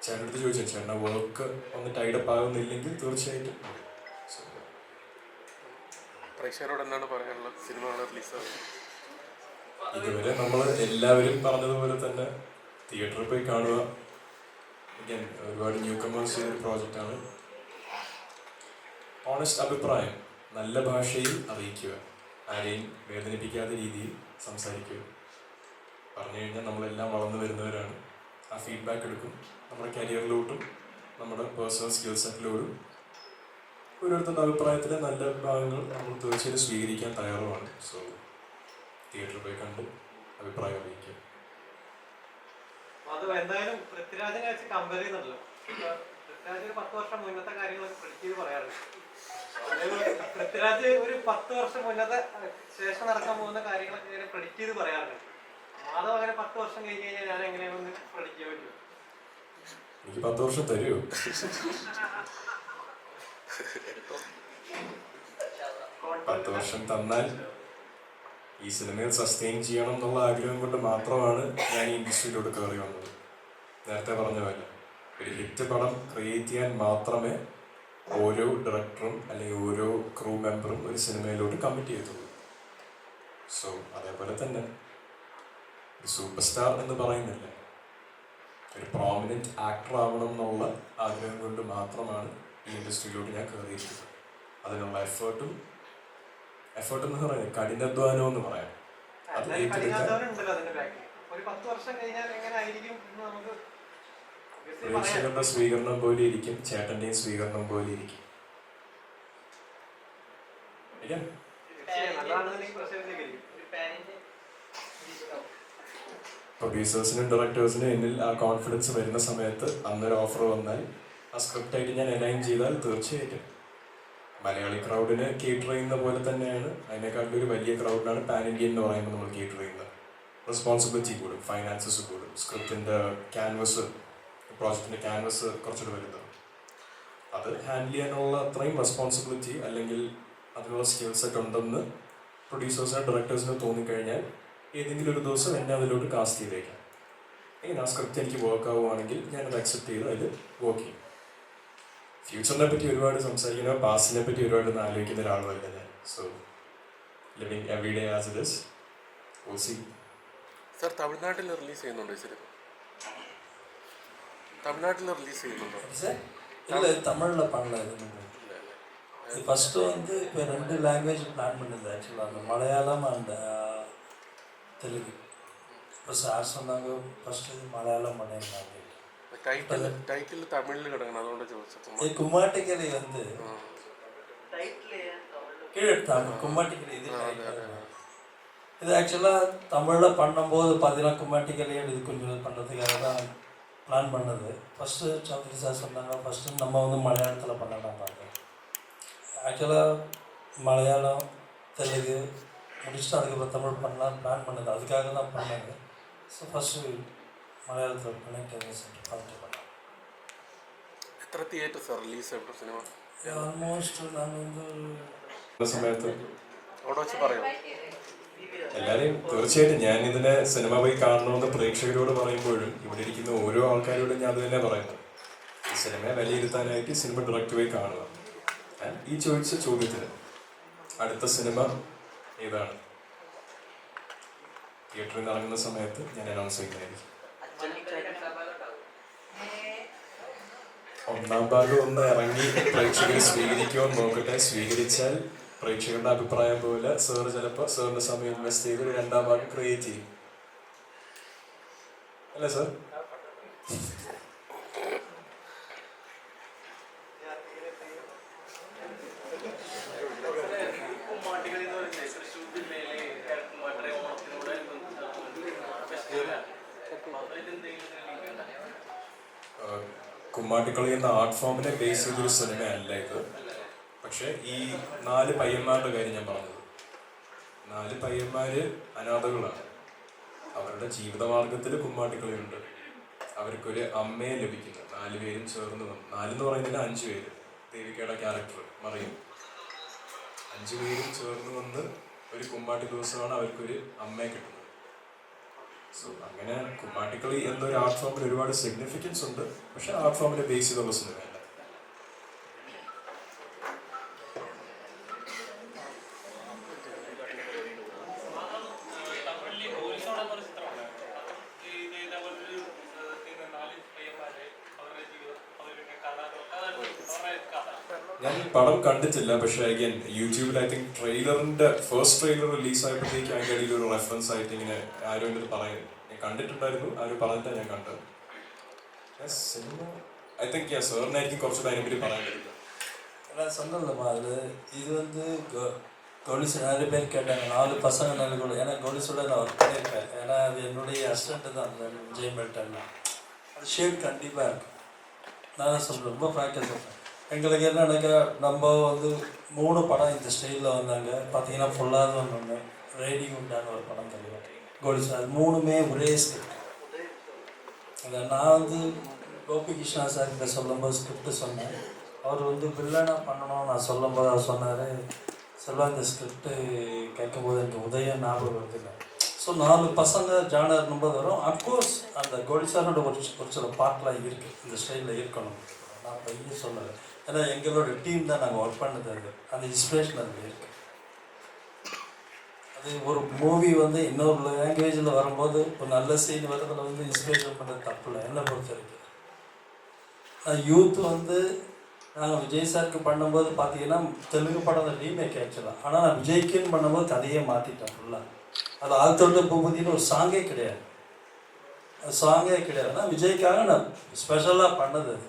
ചേട്ടൻ്റെ അടുത്ത് ചോദിച്ചാൽ ചേട്ടൻ്റെ വർക്ക് ഒന്ന് ടൈഡപ്പ് ആകുന്നില്ലെങ്കിൽ തീർച്ചയായിട്ടും. പ്രേക്ഷകരോട് എന്താണ് പറയാനുള്ളത് സിനിമകൾ റിലീസാകും? ഇതുവരെ നമ്മൾ എല്ലാവരും പറഞ്ഞതുപോലെ തന്നെ തിയേറ്ററിൽ പോയി കാണുക. again ഒരുപാട് ന്യൂ കമേഴ്സ് ചെയ്തൊരു പ്രോജക്റ്റാണ്. ഓണസ്റ്റ് അഭിപ്രായം നല്ല ഭാഷയിൽ അറിയിക്കുക, ആരെയും വേദനിപ്പിക്കാത്ത രീതിയിൽ സംസാരിക്കുക. പറഞ്ഞു കഴിഞ്ഞാൽ നമ്മളെല്ലാം വളർന്നു വരുന്നവരാണ്. ആ ഫീഡ്ബാക്ക് എടുക്കും, നമ്മുടെ കരിയറിലോട്ടും നമ്മുടെ പേഴ്സണൽ സ്കിൽ സെറ്റിലോട്ടും ഓരോരുത്തരുടെ അഭിപ്രായത്തിലെ നല്ല ഭാഗങ്ങൾ നമ്മൾ തീർച്ചയായും സ്വീകരിക്കാൻ തയ്യാറുമാണ്. സോ തിയേറ്ററിൽ പോയി കണ്ട് അഭിപ്രായം അറിയിക്കുക. അത് എന്തായാലും പൃഥ്വിരാജിനെ വെച്ച് കമ്പയർ ചെയ്യുന്നുണ്ടല്ലോ. പൃഥ്വിരാജ് ഒരു 10 വർഷം മുന്നത്തെ കാര്യങ്ങളൊക്കെ പ്രെഡിക്റ്റ് ചെയ്ത് പറയാറുണ്ട്. അതേപോലെ പൃഥ്വിരാജ് ഒരു 10 വർഷം മുന്നത്തെ ശേഷം നടക്കാൻ പോകുന്ന കാര്യങ്ങളൊക്കെ ഇങ്ങനെ പ്രെഡിക്റ്റ് ചെയ്ത് പറയാറുണ്ട്. മാധവ് അങ്ങനെ 10 വർഷം കഴിഞ്ഞ് കഴിഞ്ഞാൽ ഞാൻ എങ്ങനെയാണെന്ന് പ്രെഡിക്റ്റ് ചെയ്യാൻ പറ്റുമോ? എനിക്ക് 10 വർഷം തരുമോ? 10 വർഷം തന്നാൽ ഈ സിനിമയിൽ സസ്റ്റെയിൻ ചെയ്യണം എന്നുള്ള ആഗ്രഹം കൊണ്ട് മാത്രമാണ് ഞാൻ ഈ ഇൻഡസ്ട്രിയിലോട്ട് കയറി വന്നത്. നേരത്തെ പറഞ്ഞ പോലെ ഒരു ഹിറ്റ് പടം ക്രിയേറ്റ് ചെയ്യാൻ മാത്രമേ ഓരോ ഡയറക്ടറും അല്ലെങ്കിൽ ഓരോ ക്രൂ മെമ്പറും ഒരു സിനിമയിലോട്ട് കമ്മിറ്റ് ചെയ്തുള്ളൂ. സോ അതേപോലെ തന്നെ ഒരു സൂപ്പർ സ്റ്റാർ എന്ന് പറയുന്നില്ല, ഒരു പ്രോമിനൻറ്റ് ആക്ടർ ആവണം എന്നുള്ള ആഗ്രഹം കൊണ്ട് മാത്രമാണ് ഈ ഇൻഡസ്ട്രിയിലോട്ട് ഞാൻ കയറിയിരിക്കുന്നത്. അതിനുള്ള എഫേർട്ട് എന്ന് പറയുന്നത് കഠിനാധ്വാനം എന്ന് പറയാം. അത് പ്രേക്ഷകരുടെ സ്വീകരണം പോലെ ഇരിക്കും, ചേട്ടൻ്റെയും സ്വീകരണം പോലെ ഇരിക്കും. പ്രൊഡ്യൂസേഴ്സിനും ഡയറക്ടേഴ്സിനും എന്നിൽ ആ കോൺഫിഡൻസ് വരുന്ന സമയത്ത് അന്നൊരു ഓഫർ വന്നാൽ ആ സ്ക്രിപ്റ്റായിട്ട് ഞാൻ അലൈൻ ചെയ്താൽ തീർച്ചയായിട്ടും മലയാളി ക്രൗഡിന് കേറ്റർ ചെയ്യുന്ന പോലെ തന്നെയാണ്, അതിനെക്കാട്ടിലും ഒരു വലിയ ക്രൗഡിനാണ് പാൻ ഇന്ത്യൻ എന്ന് പറയുമ്പോൾ നമ്മൾ കേറ്റർ ചെയ്യുന്നത്. റെസ്പോൺസിബിലിറ്റി കൂടും, ഫൈനാൻസസ് കൂടും, സ്ക്രിപ്റ്റിൻ്റെ ക്യാൻവസ്, പ്രോജക്റ്റിൻ്റെ ക്യാൻവസ് കുറച്ചുകൂടി വലുതാണ്. അത് ഹാൻഡിൽ ചെയ്യാനുള്ള അത്രയും റെസ്പോൺസിബിലിറ്റി അല്ലെങ്കിൽ അതിനുള്ള സ്കിൽ സെറ്റ് ഉണ്ടെന്ന് പ്രൊഡ്യൂസേഴ്സിനോ ഡയറക്ടേഴ്സിനോ തോന്നിക്കഴിഞ്ഞാൽ ഏതെങ്കിലും ഒരു ദിവസം എന്നെ അതിലോട്ട് കാസ്റ്റ് ചെയ്തേക്കാം. എങ്ങനെ ആ സ്ക്രിപ്റ്റ് എനിക്ക് വർക്ക് ആവുകയാണെങ്കിൽ ഞാനത് അക്സെപ്റ്റ് ചെയ്ത് അതിൽ വർക്ക് ചെയ്യും. ഫ്യൂച്ചറിനെ പറ്റി ഒരുപാട് സംസാരിക്കുന്ന, പാസ്റ്റിനെ പറ്റി ഒരുപാട് ആലോചിക്കുന്ന ഒരാളല്ല ഞാൻ. So living every day as it is. Will see. Sir, തമിഴ്നാട്ടിൽ റിലീസ് ചെയ്യുന്നുണ്ടോ സിനിമ? തമിഴ്നാട്ടിൽ റിലീസ് ചെയ്യുന്നുണ്ടോ? இல்லை தமிழில் பண்ணல. இது ஃபஸ்ட்டு வந்து இப்போ 2 லாங்குவேஜ் பிளான் பண்ணுது ஆக்சுவலாக, அந்த மலையாளம் அண்ட் தெலுங்கு. இப்போ சார் சொன்னாங்க ஃபஸ்ட்டு மலையாளம் பண்ணியிருந்தாங்க. ടൈറ്റിൽ തമിഴിൽ കിടക്കണം, അതുകൊണ്ട് ചോദിച്ചപ്പോൾ. കുമ്മാട്ടിക്കലി வந்து கீழே கும்மாட்டிக்கலி இது ஆக்சுவலாக தமிழில் பண்ணும்போது பார்த்தீங்கன்னா கும்மாட்டிக்கலையும் இது கொஞ்சம் பண்ணுறதுக்காக தான் பிளான் பண்ணது. ஃபஸ்ட்டு சௌத்ரி சார் சொன்னாங்க ஃபஸ்ட்டு நம்ம வந்து மலையாளத்தில் பண்ணலாம் பார்த்தோம். ஆக்சுவலாக மலையாளம் தெலுங்கு முடிச்சுட்டு அதுக்கப்புறம் தமிழ் பண்ணலாம் பிளான் பண்ணது, அதுக்காக தான் பண்ணது. ஸோ ஃபஸ்ட்டு மலையாளத்தில் பண்ணிட்டு பார்த்துட்டு பண்ணலாம். എത്ര തിയേറ്റർ സാർ റിലീസ് ആയിട്ട് സിനിമ? ഓൾമോസ്റ്റ് നാங்கள் வந்து സമയത്ത് അവിടെ വെച്ച് പറയാം. എല്ലാവരെയും തീർച്ചയായിട്ടും ഞാൻ ഇതിനെ സിനിമ പോയി കാണണമെന്ന് പ്രേക്ഷകരോട് പറയുമ്പോഴും ഇവിടെ ഇരിക്കുന്ന ഓരോ ആൾക്കാരോടും ഞാൻ അത് തന്നെ പറയുന്നത്, ഈ സിനിമയെ വിലയിരുത്താനായിട്ട് സിനിമ ഡയറക്റ്റ് പോയി കാണുക. ഈ ചോദിച്ച ചോദ്യത്തിന് അടുത്ത സിനിമ ഏതാണ് തിയേറ്ററിൽ നിന്ന് ഇറങ്ങുന്ന സമയത്ത് ഞാൻ അനൗൺസ് ചെയ്യുന്നതായിരിക്കും. 1ാം ഭാഗം ഒന്ന് ഇറങ്ങി പ്രേക്ഷകർ സ്വീകരിക്കുമെന്ന് നോക്കട്ടെ. സ്വീകരിച്ചാൽ പ്രേക്ഷകരുടെ അഭിപ്രായം പോലെ സാർ ചിലപ്പോൾ സാറിൻ്റെ സമയം ഇൻവെസ്റ്റ് ചെയ്ത് 2ാം ഭാഗം ക്രിയേറ്റ് ചെയ്യും, അല്ലേ സാർ? കുമ്മാട്ടിക്കളി എന്ന ആർട്ട് ഫോമിനെ ബേസ് ചെയ്തൊരു സിനിമയല്ല ഇത്. പക്ഷേ ഈ 4 പയ്യന്മാരുടെ കാര്യം ഞാൻ പറഞ്ഞത്, 4 പയ്യന്മാർ അനാഥകളാണ്. അവരുടെ ജീവിതമാർഗത്തിൽ കുമ്മാട്ടിക്കളിയുണ്ട്. അവർക്കൊരു അമ്മയെ ലഭിക്കുന്നു. 4 പേരും ചേർന്ന് വന്നു. 4 എന്ന് പറയുന്നതിന് 5 പേര്. ദേവികയുടെ ക്യാരക്ടർ മറിയും. 5 പേരും ചേർന്ന് വന്ന് ഒരു കുമ്മാട്ടി ദിവസമാണ് അവർക്കൊരു അമ്മയെ കിട്ടുന്നത്. സോ അങ്ങനെ കുമ്മാട്ടിക്കളി എന്നൊരു ആർട്ട് ഫോമിൽ ഒരുപാട് സിഗ്നിഫിക്കൻസ് ഉണ്ട്. പക്ഷെ ആർട്ട് ഫോമിനെ ബേസ് ചെയ്തുള്ള സിനിമയല്ല. ഞാൻ പടം കണ്ടിട്ടില്ല, പക്ഷേ അഗൈൻ യൂട്യൂബിൽ ഐ തിങ്ക് ട്രെയിലറിന്റെ ഫസ്റ്റ് ട്രെയിലർ റിലീസ് ആയപ്പോഴത്തേക്ക് അതിൻ്റെ ഇടയിൽ ഒരു റെഫറൻസ് ആയിട്ട് ഇങ്ങനെ ആരും എൻ്റെ പറയുന്നു. ഞാൻ കണ്ടിട്ടുണ്ടായിരുന്നു, ആരും പറഞ്ഞിട്ടാണ് ഞാൻ കണ്ടത്. സിനിമ ഐ തിങ്ക് സാറിനായിരിക്കും കുറച്ചുകൂടെ അതിനെപ്പറ്റി പറയാൻ കഴിയില്ല. நான் சொன்னேன்லம்மா, இது வந்து கோலிஸ் நிறைய பேர் கேட்டாங்க, 4 பசங்க நல்ல கோலி. ஏன்னா கோலிஸோட நான் ஒர்க் பண்ணியிருக்கேன். ஏன்னா அது என்னுடைய அசிஸ்டண்ட்டு தான் அந்த விஜய் மெல்டன்லாம். அது ஷேட் கண்டிப்பாக இருக்கும். நான் சொல்கிறேன், ரொம்ப ஃப்ராங்காக சொல்கிறேன். எங்களுக்கு என்ன நினைக்கிற, நம்ம வந்து 3 படம் இந்த ஸ்டைலில் வந்தாங்க. பார்த்தீங்கன்னா ஃபுல்லாக ஒன்று ரேடிங் உண்டான ஒரு படம் தெரியும் கோலிஸ். அது 3மே ஒரே ஸ்கிரிப்ட். அதை நான் வந்து கோபி கிருஷ்ணா சார்கிட்ட சொல்லும்போது ஸ்கிரிப்ட் சொன்னேன். அவர் வந்து வில்லனாக பண்ணணும்னு நான் சொல்லும்போது அவர் சொன்னார், செல்வா இந்த ஸ்கிரிப்டு கேட்கும்போது எனக்கு உதயம் ஞாபகம் வருதில்லை. ஸோ 4 பசங்க ஜானர்னும்போது வரும். அஃப்கோர்ஸ் அந்த கோலிசாரோட ஒரு சில பாட்டெலாம் இருக்குது, இந்த ஸ்டைலில் இருக்கணும். நான் பையன் சொல்லலை, ஏன்னா எங்களோட டீம் தான் நாங்கள் ஒர்க் பண்ணது. அந்த இன்ஸ்பிரேஷன் அதில் இருக்குது. அது ஒரு மூவி வந்து இன்னொரு லாங்குவேஜில் வரும்போது ஒரு நல்ல சீன் வரதில் வந்து இன்ஸ்பிரேஷன் பண்ணுறது தப்பு இல்லை, என்னை பொறுத்த வரைக்கும். யூத் வந்து நாங்கள் விஜய் சாருக்கு பண்ணும்போது பார்த்தீங்கன்னா தெலுங்கு படம் ரீமேக் ஆக்சுவலாக. ஆனால் நான் விஜய்க்குன்னு பண்ணும்போது கதையே மாற்றிட்டேன் ஃபுல்லாக. அது ஆழ்த்தோட்ட பூபதினு ஒரு சாங்கே கிடையாது, அது சாங்கே கிடையாது. ஆனால் விஜய்க்காக நான் ஸ்பெஷலாக பண்ணது அது.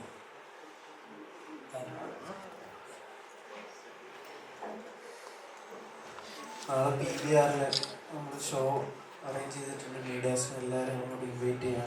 നാളെ PVR നമ്മൾ ഷോ അറേഞ്ച് ചെയ്തിട്ടുണ്ട്. മീഡിയാസിന് എല്ലാവരും അങ്ങോട്ട് ഇൻവൈറ്റ് ചെയ്യാം.